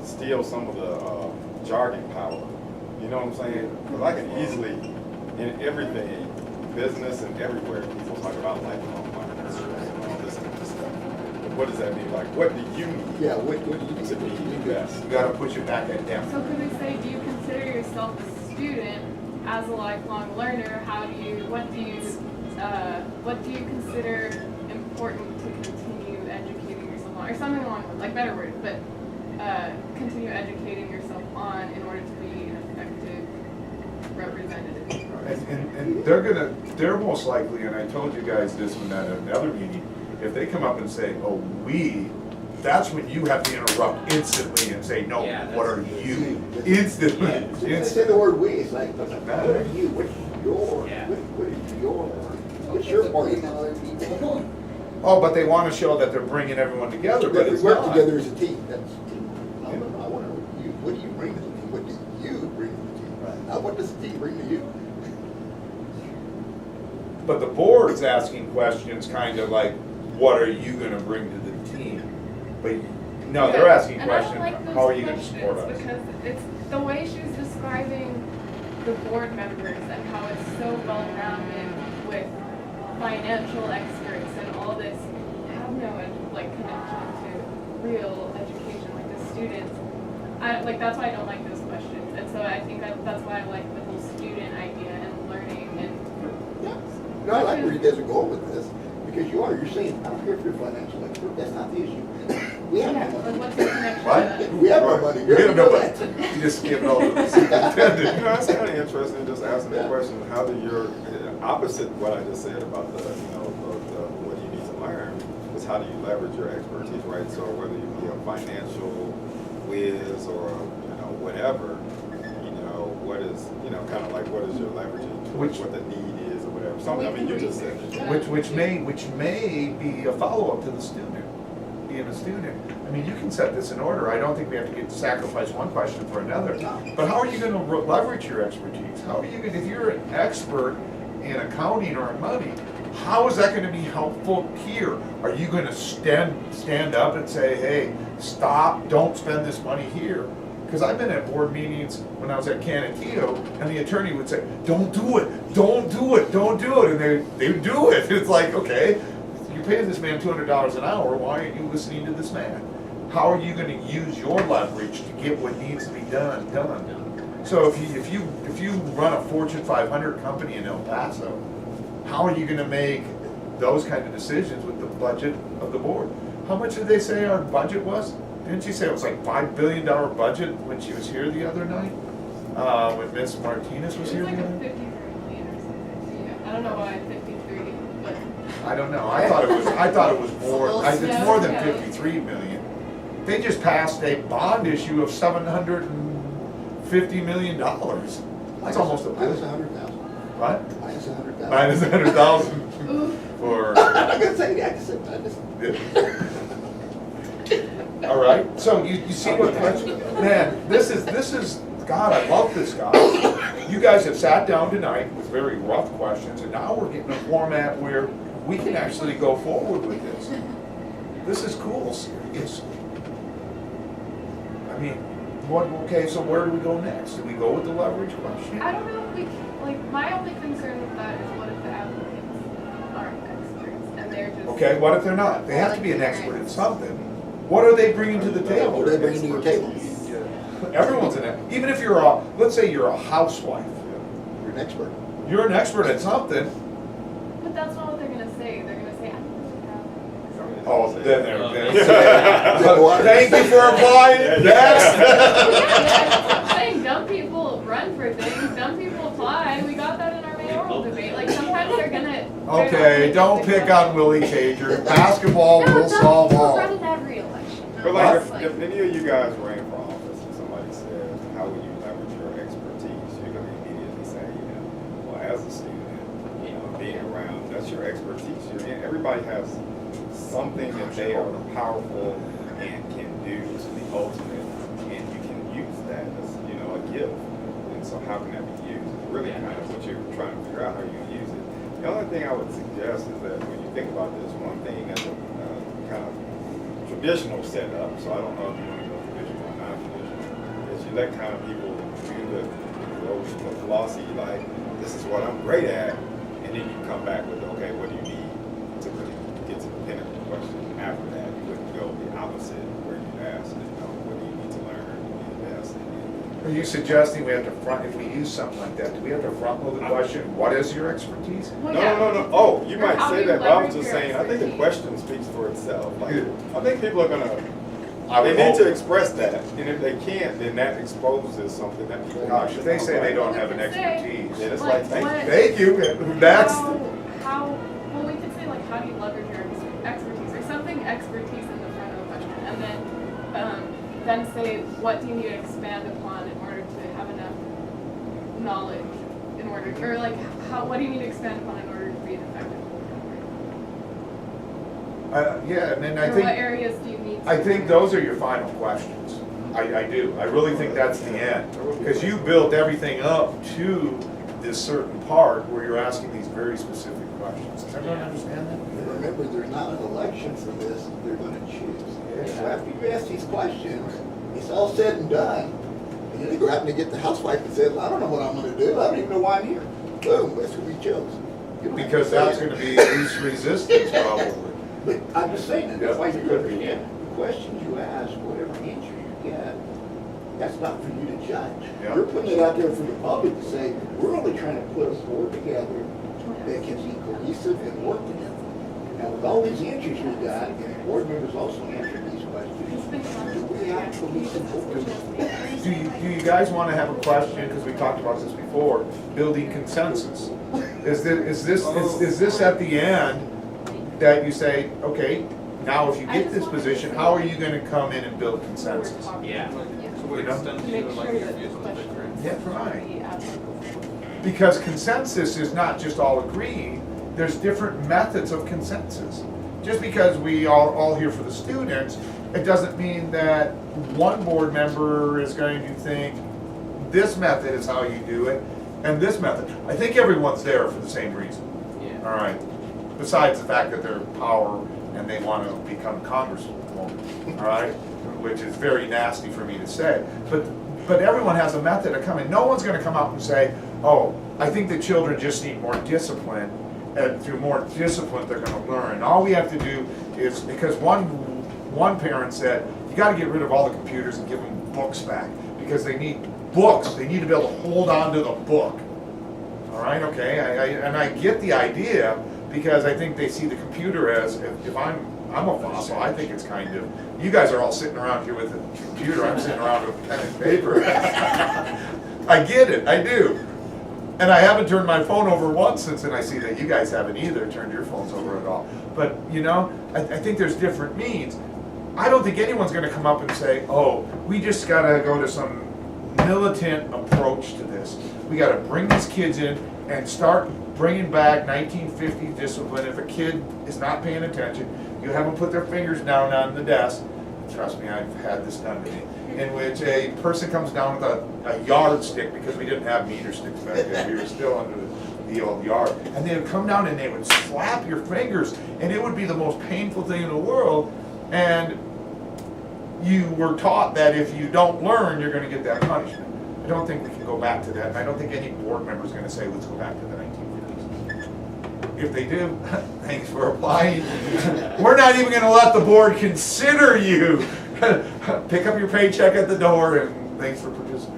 steal some of the jargon power You know what I'm saying? Because I can easily, in everything, business and everywhere, people talk about lifelong learners and all this kind of stuff. But what does that mean? Like, what do you need Yeah, what do you to be the best? You gotta put your back at them. So could we say, do you consider yourself a student as a lifelong learner? What do you consider important to continue educating yourself on, or something along like better words, but continue educating yourself on in order to be an effective representative? And they're most likely, and I told you guys this when at another meeting, if they come up and say, oh, that's when you have to interrupt instantly and say, no, Yeah, what are you? Instantly. If they say the word we, it's like, what matter. are you, what's your, Yeah. what is your, what's your part in that? Oh, but they want to show that they're bringing everyone together, but That we it's work not. together as a team, that's, I wonder, what do you bring to the team, what do you bring to the team? Not what does the team bring to you? But the board's asking questions kind of like, what are you gonna bring to the team? But, no, they're asking And I don't questions, like those how are you gonna questions support us? Because it's the way she's describing the board members and how it's so well-rounded with financial experts and all this have no connection to real education, like the students. That's why I don't like those questions, and so I think that's why I like the whole student idea and learning and. Yeah. No, I like where you guys are going with this, because you're saying, I don't care if you're a financial expert, that's not the issue. We have Yeah, no but money. what's the connection? What? to that? We have no money. We have no know money. that. You just skip all the superintendent. You know, it's kind of interesting just asking the Yeah. question, how do your, opposite what I just said about the, what you need to learn, is how do you leverage your expertise, right? So whether you be a financial whiz or, whatever, what is, kind of like what is your leveraging towards what the need is or whatever. Something, I mean, you just said it. Which may be a follow-up to the student, being a student. I mean, you can set this in order. I don't think we have to sacrifice one question for another. But how are you gonna leverage your expertise? How are you gonna, if you're an expert in accounting or in money, how is that gonna be helpful here? Are you gonna stand up and say, hey, stop, don't spend this money here? Because I've been at board meetings when I was at Canateo, and the attorney would say, don't do it, don't do it, don't do it, and they would do it. It's like, okay, you're paying this man $200 an hour, why aren't you listening to this man? How are you gonna use your leverage to get what needs to be done? So if you run a Fortune 500 company in El Paso, how are you gonna make those kind of decisions with the budget of the board? How much did they say our budget was? Didn't she say it was like $5 billion budget when she was here the other night? When Miss Martinez was here It was the like other a night? 53 million or something. Yeah, I don't know why 53, but I don't know, I thought it was more, it's more than 53 million. They just passed a bond issue of $750 million. That's almost a Minus billion. 100,000. What? Minus 100,000. Minus 100,000 oof. for. I'm not gonna say that, I just. All right, so you see what question, man, this is, God, I love this guy. You guys have sat down tonight with very rough questions, and now we're getting a format where we can actually go forward with this. This is cool, seriously. I mean, okay, so where do we go next? Do we go with the leverage question? I don't know if we can, my only concern with that is what if the applicants aren't experts and they're just. Okay, what if they're not? They have to be an expert in something. What are they bringing to the table? What are they bringing to your table? Everyone's let's say you're a housewife. You're an expert. You're an expert at something. But that's not what they're gonna say. They're gonna say, I don't really have. Oh, then they're Yeah. thank you for applying. Next. Yeah, I'm saying dumb people run for things, dumb people apply, we got that in our mayoral debate, sometimes they're gonna. Okay, don't pick on Willie Cager. Basketball will solve all. People run in every election. But like, if any of you guys ran for office and somebody says, how would you leverage your expertise? You're gonna immediately say, well, as a student, being around, that's your expertise. Everybody has something that they are powerful and can do to the ultimate, and you can use that as, a gift. And so how can that be used? It's really kind of what you're trying to figure out how you're gonna use it. The only thing I would suggest is that when you think about this, one thing that's a kind of traditional setup, so I don't know if you want to go traditional or non-traditional, is you let kind of people do the approach for Flossie, like, this is what I'm great at, and then you come back with, okay, what do you need to really get to the pinnacle question? After that, you wouldn't go the opposite where you ask, what do you need to learn, you need to ask, Are you suggesting we have to front, if we use something like that, do we have to front load the question, what is your expertise? Well, No, yeah. no, no, oh, you Or might how say do you that, but I was leverage just your saying, I think the expertise? question speaks for itself. Like, Yeah. I think people are gonna, I they would need hope. to express that, and if they can't, then that exposes something that people. Gosh, if they say they don't have an We could say, expertise. Yeah, it's Like, like, thank what- you. Thank you, next. Well, we could say like, how do you leverage your expertise, or something expertise in the front of the question, and then say, what do you need to expand upon in order to have enough knowledge, in order, or like, what do you need to expand upon in order to be an effective board member? Yeah, and then I Or think. what areas do you need to? I think those are your final questions. I do. I really think that's the end. Because you built everything up to this certain part where you're asking these very specific questions. Does everyone understand that? And remember, there's not an election for this, they're gonna choose. So after you ask these questions, it's all said and done. And then you happen to get the housewife that says, I don't know what I'm gonna do, I don't even know why I'm here. Boom, that's who we chose. You don't have Because say that's it. gonna be least resistance probably. But I'm just saying that, that's why you Yeah, could be. understand, the questions you ask, whatever answer you get, that's not for you to judge. Yeah. You're putting it out there for the public to say, we're only trying to put a board together that can be cohesive and work together. Now, with all these answers you got, and the board members also answered these questions, do we have a cohesive board? Do you guys want to have a question, because we talked about this before, building consensus? Is this at the end that you say, okay, now if you get this position, how are you going to come in and build consensus? Yeah. So what You know? extent To do make you like sure your that views the on question different? Yeah, right. be applicable. Because consensus is not just all agreeing, there's different methods of consensus. Just because we are all here for the students, it doesn't mean that one board member is going to think this method is how you do it, and this method. I think everyone's there for the same reason, Yeah. all right? Besides the fact that they're power and they want to become congresswoman, all right? Which is very nasty for me to say. But everyone has a method of coming. No one's gonna come out and say, oh, I think the children just need more discipline, and through more discipline, they're gonna learn. All we have to do is, because one parent said, you gotta get rid of all the computers and give them books back, because they need books. They need to be able to hold on to the book. All right, okay, and I get the idea, because I think they see the computer as, if I'm a fossil, I think it's kind of, you guys are all sitting around here with a computer, I'm sitting around with pen and paper. I get it, I do. And I haven't turned my phone over once since, and I see that you guys haven't either turned your phones over at all. But, you know, I think there's different means. I don't think anyone's gonna come up and say, oh, we just gotta go to some militant approach to this. We gotta bring these kids in and start bringing back 1950s discipline. If a kid is not paying attention, you have them put their fingers down on the desk. Trust me, I've had this done to me. In which a person comes down with a yardstick, because we didn't have meter sticks back then. We were still under the old yard. And they would come down and they would slap your fingers, and it would be the most painful thing in the world. And you were taught that if you don't learn, you're gonna get that punishment. I don't think we can go back to that, and I don't think any board member is gonna say, let's go back to the 1950s. If they do, thanks for applying. We're not even gonna let the board consider you. Pick up your paycheck at the door, and thanks for participating.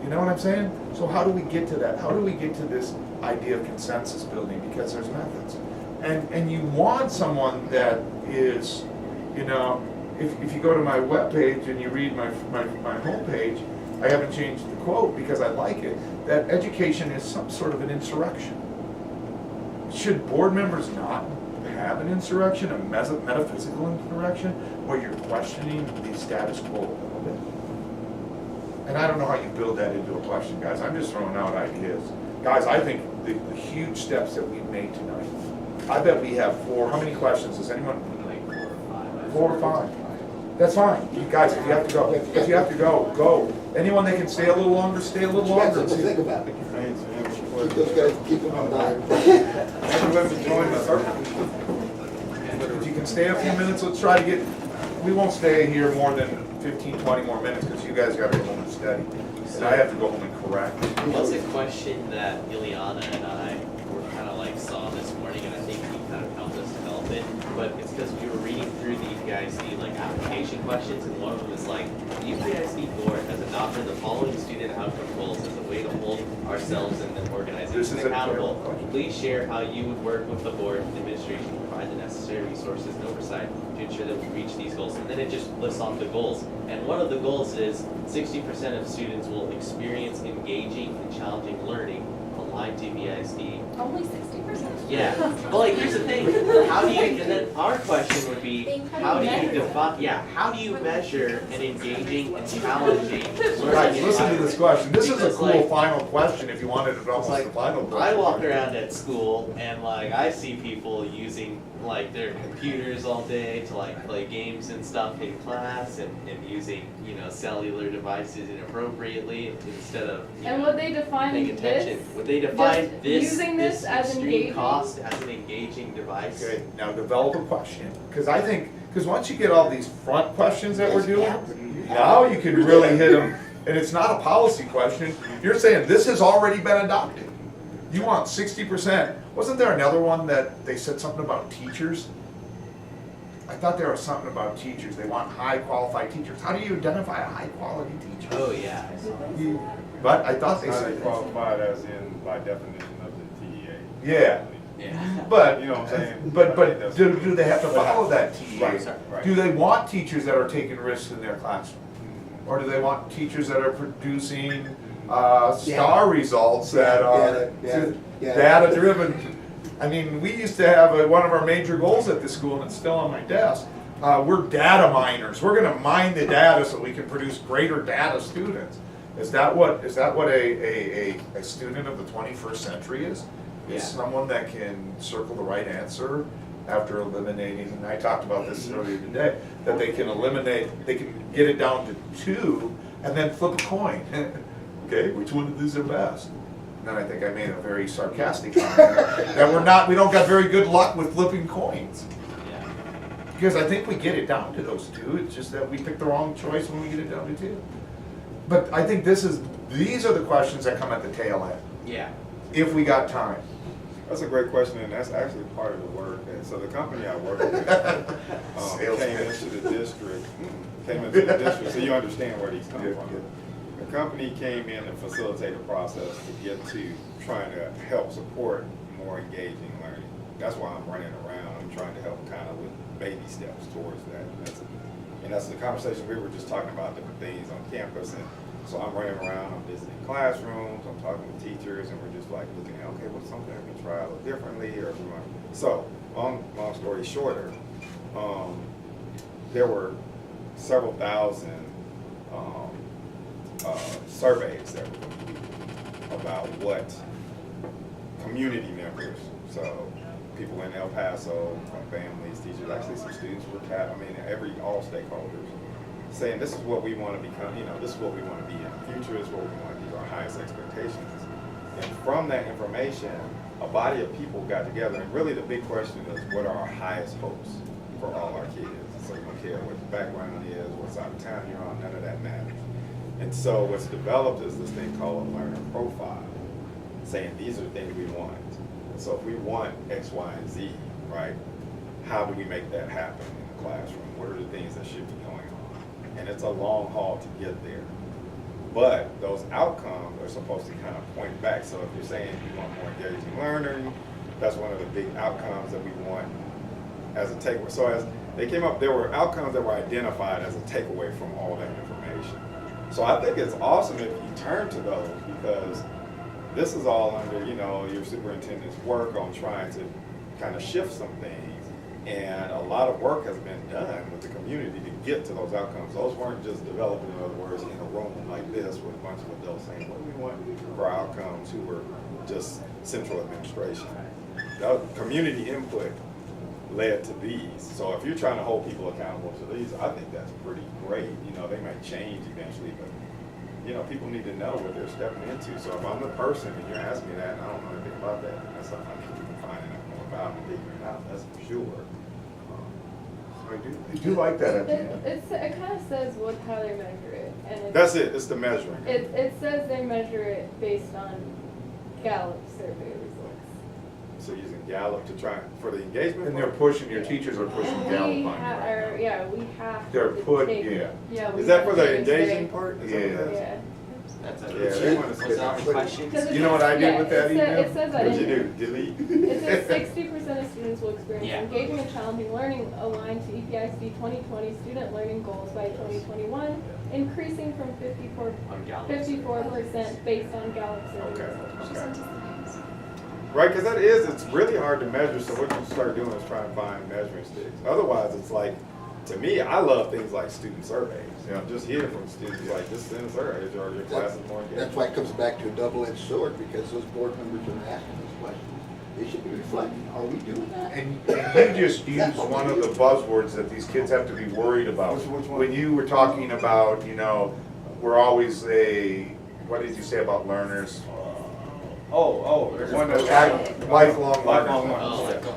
You know what I'm saying? So how do we get to that? How do we get to this idea of consensus building? Because there's methods. And you want someone that is, you know, if you go to my webpage and you read my homepage, I haven't changed the quote because I like it, that education is some sort of an insurrection. Should board members not have an insurrection, a metaphysical insurrection, where you're questioning the status quo a little bit? And I don't know how you build that into a question, guys. I'm just throwing out ideas. Guys, I think the huge steps that we've made tonight, I bet we have 4, how many questions? Does anyone? Like 4 or 5. 4 or 5. That's fine. You guys, if you have to go, if you have to go, go. Anyone that can stay a little longer, stay a little You got longer. something to think about. Thanks, man. Keep those guys, keep them on diet. Everyone to join the circle. If you can stay a few minutes, let's try to get, we won't stay here more than 15, 20 more minutes, because you guys gotta go home and study. And I have to go home and correct. It was a question that Ileana and I were kind of like saw this morning, and I think he kind of helped us develop it. But it's because we were reading through the UPISD like application questions, and one of them is like, the UPISD board has adopted the following student outcome goals as a way to hold ourselves and the This organization is a accountable. terrible question. Please share how you would work with the board and administration to provide the necessary resources and oversight to ensure that we reach these goals. And then it just lists off the goals. And one of the goals is 60% of students will experience engaging and challenging learning aligned to UPISD. Only 60%? Yeah, but like, here's the thing, how do you, and then our question would be, how do you define, how do you measure an engaging and challenging learning Guys, listen to this environment? question. This is a Because, cool like, final question if you wanted it almost like, the final question. I walk around at school and like I see people using like their computers all day to like play games and stuff in class and using, you know, cellular devices inappropriately instead of, you And know, would they define paying attention. this? Would they define Just this, using this as extreme engaging? cost as an engaging device? Okay, now develop a question, because I think, because once you get all these front questions that we're doing, now you can really hit them, and it's not a policy question, you're saying this has already been adopted. You want 60%, wasn't there another one that they said something about teachers? I thought there was something about teachers, they want high qualified teachers, how do you identify a high quality teacher? Oh, yeah, I saw that. But I thought they Not said. qualified as in by definition of the TEA. Yeah. Yeah. But, You know what I'm saying? but do they have to follow that TEA? Right. Do they want teachers that are taking risks in their classroom? Or do they want teachers that are producing star results that are data driven? I mean, we used to have one of our major goals at the school, and it's still on my desk. We're data miners. We're gonna mine the data so we can produce greater data students. Is that what a student of the 21st century is? Yeah. Is someone that can circle the right answer after eliminating, and I talked about this earlier today, that they can eliminate, they can get it down to 2 and then flip a coin. Okay, which one of these are best? And then I think I made a very sarcastic comment that we don't got very good luck with flipping coins. Yeah. Because I think we get it down to those 2, it's just that we pick the wrong choice when we get it down to 2. But I think these are the questions that come at the tail end, Yeah. if we got time. That's a great question, and that's actually part of the work. And so the company I work with Sales came pitch. into the district, so you understand where these come Good, from. good. The company came in and facilitated a process to get to trying to help support more engaging learning. That's why I'm running around. I'm trying to help kind of with baby steps towards that. And that's the conversation we were just talking about, different things on campus. And so I'm running around, I'm visiting classrooms, I'm talking with teachers, and we're just like looking at, okay, what's something I can try a little differently, or if we want. So, long story shorter, there were several thousand surveys that were completed about what community members, so people in El Paso, families, teachers, actually some students were all stakeholders, saying this is what we want to become, this is what we want to be in the future, this is what we want to be our highest expectations. And from that information, a body of people got together, and really the big question is, what are our highest hopes for all our kids? So you don't care what the background is, what side of town you're on, none of that matters. And so what's developed is this thing called a learner profile, saying these are the things we want. And so if we want X, Y, and Z, right, how do we make that happen in the classroom? What are the things that should be going on? And it's a long haul to get there. But those outcomes are supposed to kind of point back. So if you're saying you want more engaging learning, that's one of the big outcomes that we want as a takeaway. So as they came up, there were outcomes that were identified as a takeaway from all that information. So I think it's awesome if you turn to those, because this is all under, your superintendent's work on trying to kind of shift some things. And a lot of work has been done with the community to get to those outcomes. Those weren't just developed, in other words, in a room like this with a bunch of adults saying, what do we want for our outcomes, who were just central administration. That community input led to these. So if you're trying to hold people accountable to these, I think that's pretty great. They might change eventually, but people need to know what they're stepping into. So if I'm the person and you're asking me that and I don't know anything about that, then that's something I need to be finding out more about and figuring out, that's for sure. I do like that idea. It kind of says how they measure it, and That's it, it's the measuring. it says they measure it based on Gallup survey results. So using Gallup to try, for the engagement? And they're pushing, your teachers are pushing And Gallup on we you ha- right are, now. yeah, we have They're to put- take, yeah. yeah. we Is that have for to the take it today. engaging part? Is that what that is? Yeah. That's a, Yeah, they want us was that to. the question? 'Cause You know what I did yeah, with that it email? It says that What'd you in do, delete? It says 60% of students will experience Yeah. engaging and challenging learning aligned to EPIC 2020 student learning goals by 2021, increasing from On Gallup. 54% based on Gallup survey Okay, results. She okay. sent us the names. Right, because that is, it's really hard to measure, so what you start doing is try and find measuring sticks. Otherwise, it's like, to me, I love things like student surveys. Yeah. Just hear from students, like, this student survey, are your classes more engaged? That's why it comes back to a double-edged sword, because those board members are asking these questions. They should be reflecting, are we doing that? And you just used one of the buzzwords that these kids have to be worried about. Which one? When you were talking about, we're always what did you say about learners? There's One that's lifelong Lifelong learners. learners, yeah.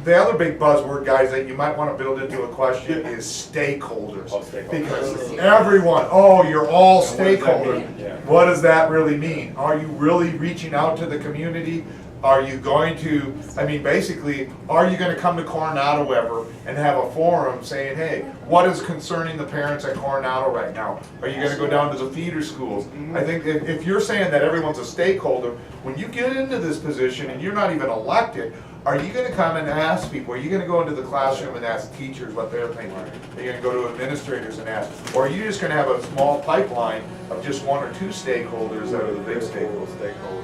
The other big buzzword, guys, that you might want to build into a question is stakeholders. Oh, stakeholders. Because everyone, you're all And what does that stakeholders. mean? Yeah. What does that really mean? Are you really reaching out to the community? Are you going to, basically, are you going to come to Coronado ever and have a forum saying, hey, what is concerning the parents at Coronado right now? Are you going to go down to the feeder schools? I think if you're saying that everyone's a stakeholder, when you get into this position and you're not even elected, are you going to come and ask people? Are you going to go into the classroom and ask teachers what they're thinking? Are you going to go to administrators and ask? Or are you just going to have a small pipeline of just one or two stakeholders that are the big stakeholders?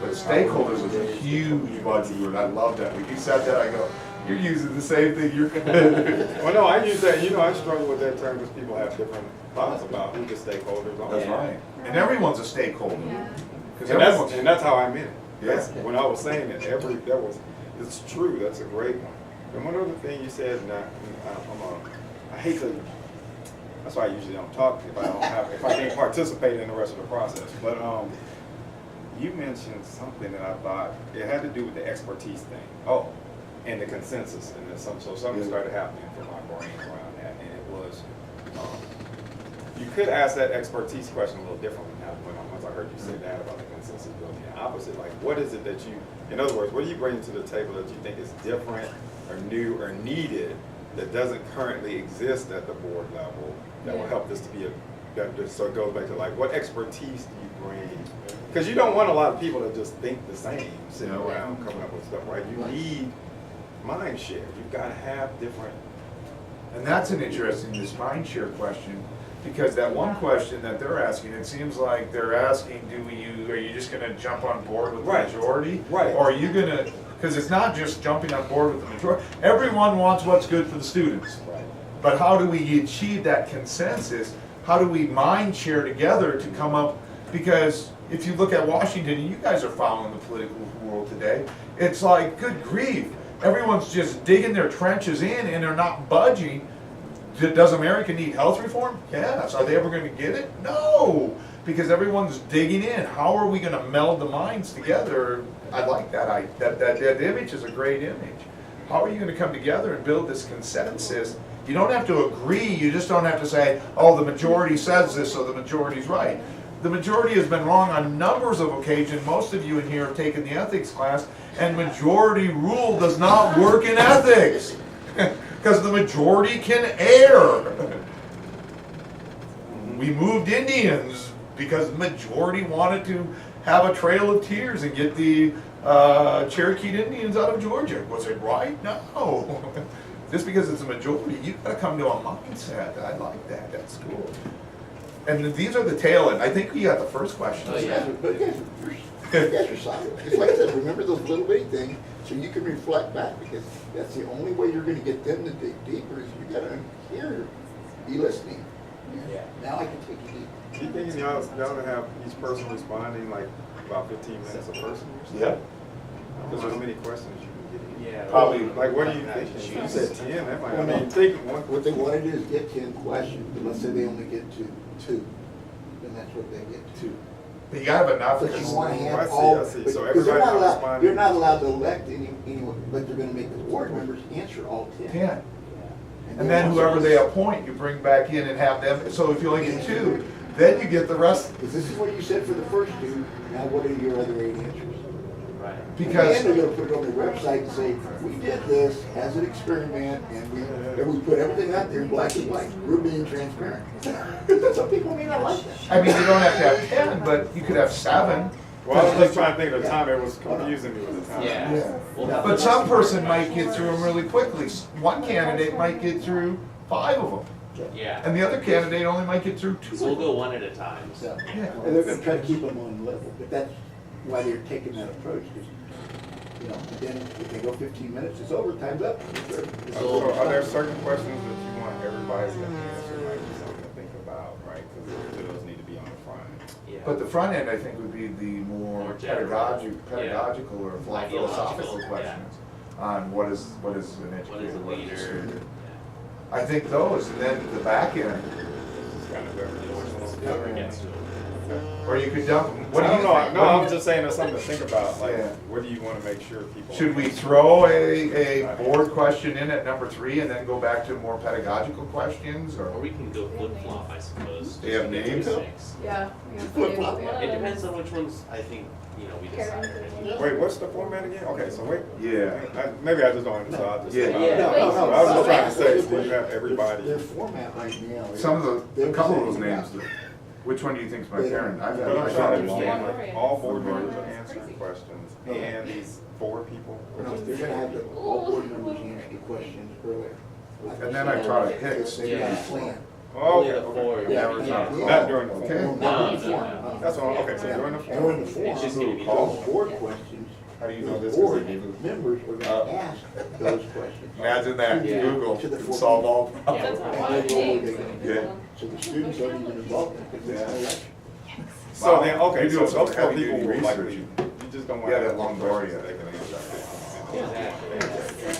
But stakeholders is a huge buzzword. I love that. When you said that, I go, you're using the same thing you're going to. Well, no, I use that, I struggle with that term because people have different thoughts about who the stakeholders are. That's right. And everyone's a stakeholder. Yeah. Because And that's how I meant it. Yeah. That's, when I was saying it, it's true, that's a great one. And one other thing you said, and I hate to, that's why I usually don't talk if I can't participate in the rest of the process. But you mentioned something that I thought, it had to do with the expertise thing. Oh, and the consensus, and then something started happening for my brain around that, and it was, you could ask that expertise question a little differently now, once I heard you say that about the consensus building. The opposite, like what is it that you, in other words, what are you bringing to the table that you think is different or new or needed that doesn't currently exist at the board level that will help this to be so it goes back to like, what expertise do you bring? Because you don't want a lot of people that just think the same, sitting around coming up with stuff, right? You need mind share. You've got to have different. And that's an interesting, this mind share question, because that one question that they're asking, it seems like they're asking, are you just gonna jump on board with the majority? Right. Or are you gonna, because it's not just jumping on board with the majority, everyone wants what's good for the students. Right. But how do we achieve that consensus? How do we mind share together to come up, because if you look at Washington, and you guys are following the political world today, it's like, good grief, everyone's just digging their trenches in and they're not budging. Does America need health reform? Yes. Are they ever going to get it? No, because everyone's digging in. How are we going to meld the minds together? I like that. That image is a great image. How are you going to come together and build this consensus? You don't have to agree. You just don't have to say, oh, the majority says this, so the majority's right. The majority has been wrong on numbers of occasions. Most of you in here have taken the ethics class, and majority rule does not work in ethics. Because the majority can err. We moved Indians because the majority wanted to have a trail of tears and get the Cherokee Indians out of Georgia. Was it right? No. Just because it's a majority, you've got to come to a mindset. I like that. That's cool. And these are the tail end. I think we got the first question. Oh, yeah. But you guys are solid. It's like I said, remember those little bitty things so you can reflect back, because that's the only way you're going to get them to dig deeper is you got to hear, be listening. Yeah. Now I can take you deep. You thinking y'all to have each person responding like about 15 minutes a person? Yeah. Because there's so many questions you can get in. Yeah. Probably. Like, what do you think? You said 10, that might, What they want to do is get 10 questions, but let's say they only get two, then that's what they get. Two. But you gotta have enough. But you want to I have see, all, I see. but- So because they're not everybody's allowed, responding. you're not allowed to elect anyone, but they're going to make the board members answer all 10. 10. And then whoever they appoint, you bring back in and have them, so if you only get 2, then you get the rest. Because this is what you said for the first 2, now what are your other 8 answers? Right. Because, And they're gonna put it on their website and say, we did this as an experiment, and we put everything out there in black and white, we're being transparent. Some people may not like that. I mean, you don't have to have 10, but you could have 7. Well, I was just trying to think of the time, it was confusing me with the time. Yeah. Yeah. Well, But some person might get through them really quickly. One candidate might get through 5 of them, Yeah. and the other candidate only might get through 2. So we'll go one at a time. So, Yeah. and they're gonna try to keep them on level, but that's why they're taking that approach, because, you know, then if they go 15 minutes, it's over, time's up. So are there certain questions that you want everybody to answer, might be something to think about, right? Because those need to be on the front. Yeah. But the front end, I think, would be the more More general. pedagogical or philosophical Ideological, questions on what is an What is educator, a what is a leader? student. I think those, and then the back end, It's kind of Whoever gets to it. or you could dump, what do I you don't know, think? no, What do I'm you- just saying there's something to think about, like, Yeah. what do you wanna make sure people? Should we throw a board question in at number 3 and then go back to more pedagogical questions, Or or? we can go flip flop, I suppose. Do you have names? Yeah. we have Flip to- flop. yeah. It depends on which ones I think, we decide. Wait, what's the format again? Okay, so wait. Yeah. Maybe I just don't understand, so I'll just. Yeah. Yeah. No, no, no. I was just trying to say, Their- do you have everybody? Their format right now is. Some of the, a they're couple of those saying, names, which one do you think's my parent? But I'm trying to understand, Yeah. like, all board members are answering questions, and these 4 people? No, they're gonna have the, all board members answer the questions earlier. And then I taught at Hicks. They got a plan. Oh, Only okay, the okay. four. Yeah. Not during the Okay. form. No, Before. no. That's all, okay, so during the form. During the form. It's just gonna be Those board questions. How do you know the this? 'Cause Board they gave it- members are gonna ask those questions. Imagine that, Yeah. Google To the can 14. solve all Yeah, problems. that's a And lot they of know what names. they're gonna do. Yeah. So the students aren't even involved because there's no election. So then, okay, You're so doing some those 4 heavy people duty will research. likely, you just don't want. Yeah, to that have one Longoria. question they can answer. Yeah.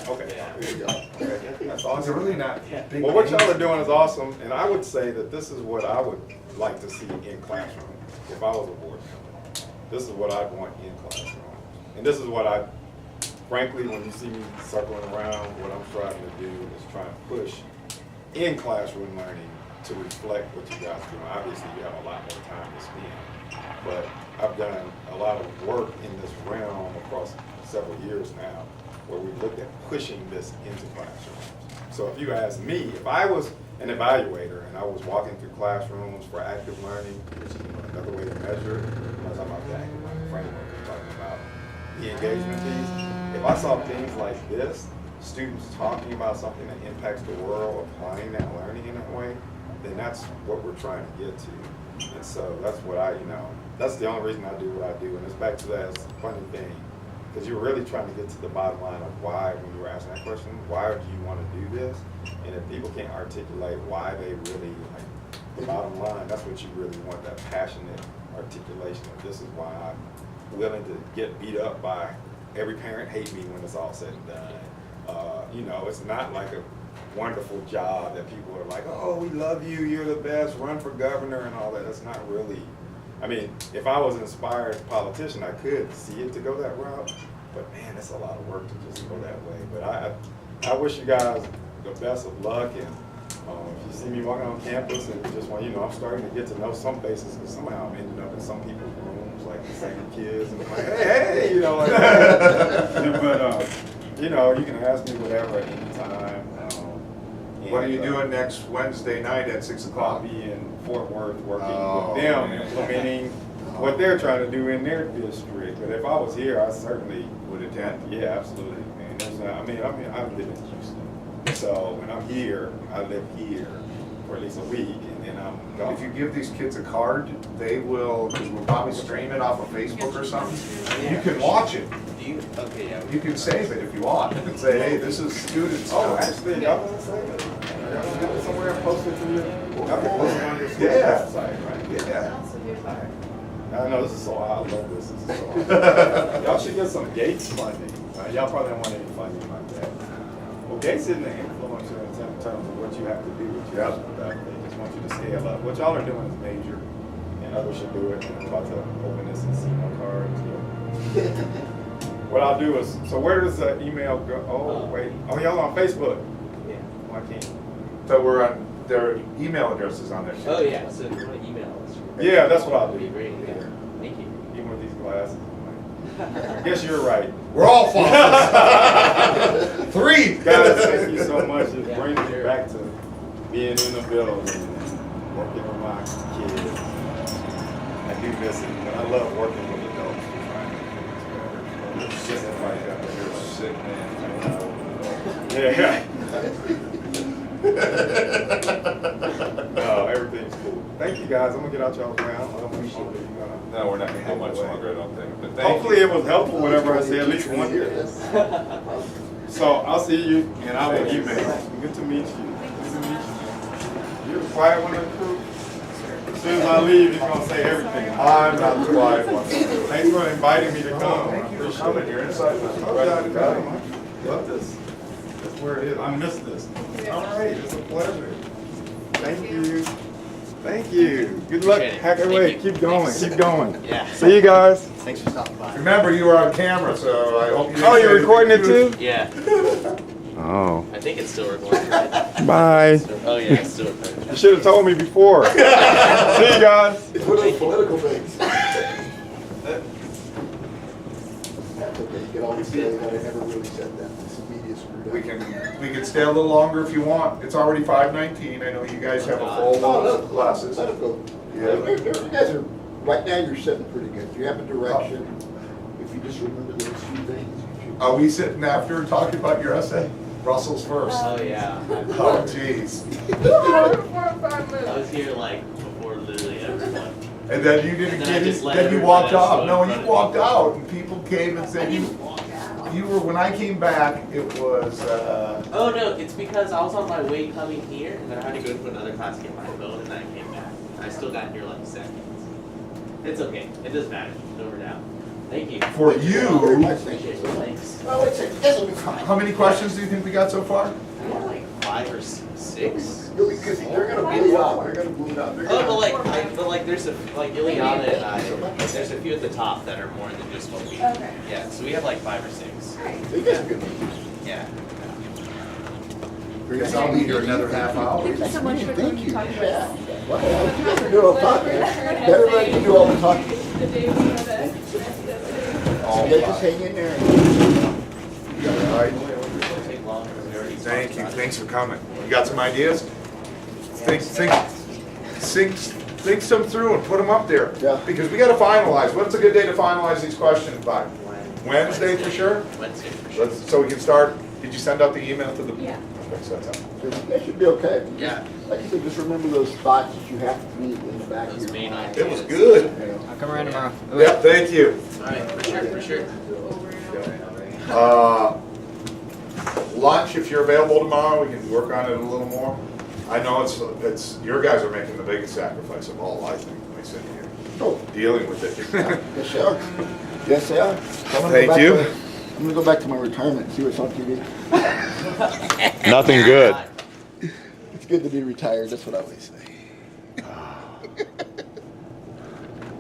Okay. There you go. Okay, that's It's awesome. really not big. Well, what y'all names. are doing is awesome, and I would say that this is what I would like to see in classroom, if I was a board member. This is what I'd want in classroom. And this is what I, frankly, when you see me circling around, what I'm trying to do is try and push in classroom learning to reflect what you guys are doing. Obviously, you have a lot more time to spend, but I've done a lot of work in this realm across several years now, where we looked at pushing this into classrooms. So if you ask me, if I was an evaluator and I was walking through classrooms for active learning, which is another way to measure it, I'm not talking about the active learning framework, I'm talking about the engagement piece. If I saw things like this, students talking about something that impacts the world, applying that learning in that way, then that's what we're trying to get to. And so that's what that's the only reason I do what I do. And it's back to that funny thing, because you're really trying to get to the bottom line of why, when you were asking that question, why do you want to do this? And if people can't articulate why they really, like, the bottom line, that's what you really want, that passionate articulation of this is why I'm willing to get beat up by every parent hate me when it's all said and done. It's not like a wonderful job that people are like, oh, we love you, you're the best, run for governor and all that. That's not really, I mean, if I was an inspired politician, I could see it to go that route, but man, it's a lot of work to just go that way. But I wish you guys the best of luck, and if you see me walking on campus and just want, I'm starting to get to know some faces, because somehow I'm ending up in some people's rooms, like the same kids, and I'm like, hey, like but, you can ask me whatever at any time. What are you doing next Wednesday night at 6 I'll o'clock? be in Fort Worth working Oh, with them, man. implementing what they're trying to do in their district. But if I was here, I certainly Would attend? Yeah, absolutely, man. I live in Houston, so when I'm here, I live here for at least a week, and then I'm gone. If you give these kids a card, they will, because we'll probably stream it off of Facebook or something. You can watch it. Okay, yeah. You can save it if you want, and say, hey, this is students. Oh, actually, I was gonna say that. I gotta get it somewhere and post it to you. I can post it on your school's Yeah. website, right? Yeah. I know, this is so, I love this. This is so awesome. Y'all should get some Gates funding. Y'all probably don't want any funding like that. Well, Gates isn't an influencer in terms of what you have to do with your stuff. They just want you to scale up. What y'all are doing is major, and others should do it. And I'm about to open this and see my cards. What I'll do is, so where does the email go? Oh, wait. Oh, y'all on Facebook? Yeah. Oh, I can't. So we're on, their email addresses on there. too. Oh, yeah, so if you want to email us. Yeah, that's what I'll That'd do. be great, yeah. Thank you. Even with these glasses. I'm like, I guess you're right. We're all false. 3. Guys, thank you so much. It Yeah, brings me sure. back to being in the building and working with my kids. I do miss it, but I love working with adults. Just like that. You're a sick man. Yeah. No, everything's cool. Thank you guys. I'm gonna get out y'all's round. I don't appreciate it. No, we're not gonna go much longer, I don't think, but thank Hopefully you. it was helpful, whatever I said, at least one. So I'll see you and I will email. Good to meet you. Good to meet you. You're the quiet one in the crew. As soon as I leave, you're gonna say everything. I'm not the quiet one. Thanks for inviting me to come. Thank you for coming, you're inside with us. Oh, yeah, I love this. That's where it is. I miss this. All right, it's a pleasure. Thank you. Thank you. Good luck. Appreciate it. Hack Thank away. you. Keep going. Thanks. Keep going. Yeah. See you guys. Thanks for stopping by. Remember, you were on camera, so I hope you. Oh, you're recording it too? Yeah, Oh. I think it's still recording. Right? Bye. Oh, yeah, it's still recording. You should have told me before. See you guys. It's one of those political things. That's okay, you can always say that I never really said that, this is media screwed up. We can stay a little longer if you want. It's already 5:19. I know you guys have a full Oh, load let of classes. Let it go. Yeah. You guys are, right now you're sitting pretty good. You have a direction. If you just remember those few things, you should. Are we sitting after and talking about your essay? Russell's first. Oh, yeah. Oh, jeez. I was here like before literally everyone. And then you didn't And then get I it, just let then you everyone walked else off. go No, in you front of walked me. out and people came and said you were, when I came back, it was, Oh no, it's because I was on my way coming here and then I had to go to another class to get my phone and then I came back. I still got here like seconds. It's okay. It doesn't matter. It's over now. Thank you. for you. Appreciate it. Thanks. Oh, it'll be fine. How many questions do you think we got so far? I got like 5 or 6. You'll be, because they're gonna bleed out, they're gonna bleed out. They're Oh, gonna- but like there's a like Ileana and I. There's a few at the top that are more than just what we. Okay. Yeah, so we have like 5 or 6. You guys are good. Yeah. Guess I'll be here another half hour. Thank you so much for Thank you. talking to Yeah. us. Well, you guys are doing all the talking. Better let you do all the talking. The day before the. So you guys just hang in there. All right. It'll take long because we already. Thank talked you. about it. Thanks for coming. You got some ideas? Think some through and put them up there. Yeah. Because we gotta finalize. What's a good day to finalize these questions by? Wednesday for sure? Wednesday for sure. So we can start, did you send out the email to the? Yeah. Okay, so that's out. So you guys should be okay. Yeah. Like I said, just remember those spots that you have to meet in the back of Those your main mind. ideas. It was good. You know. I'll come around tomorrow. Yeah, thank you. Alright, for sure, for sure. Lunch, if you're available tomorrow, we can work on it a little more. I know it's, your guys are making the biggest sacrifice of all, I think, when I sit here, Oh, dealing with it. yes, they are. Yes, they are. I'm gonna Thank go back you. to- I'm gonna go back to my retirement and see what's on TV. Nothing good. It's good to be retired, that's what I always say.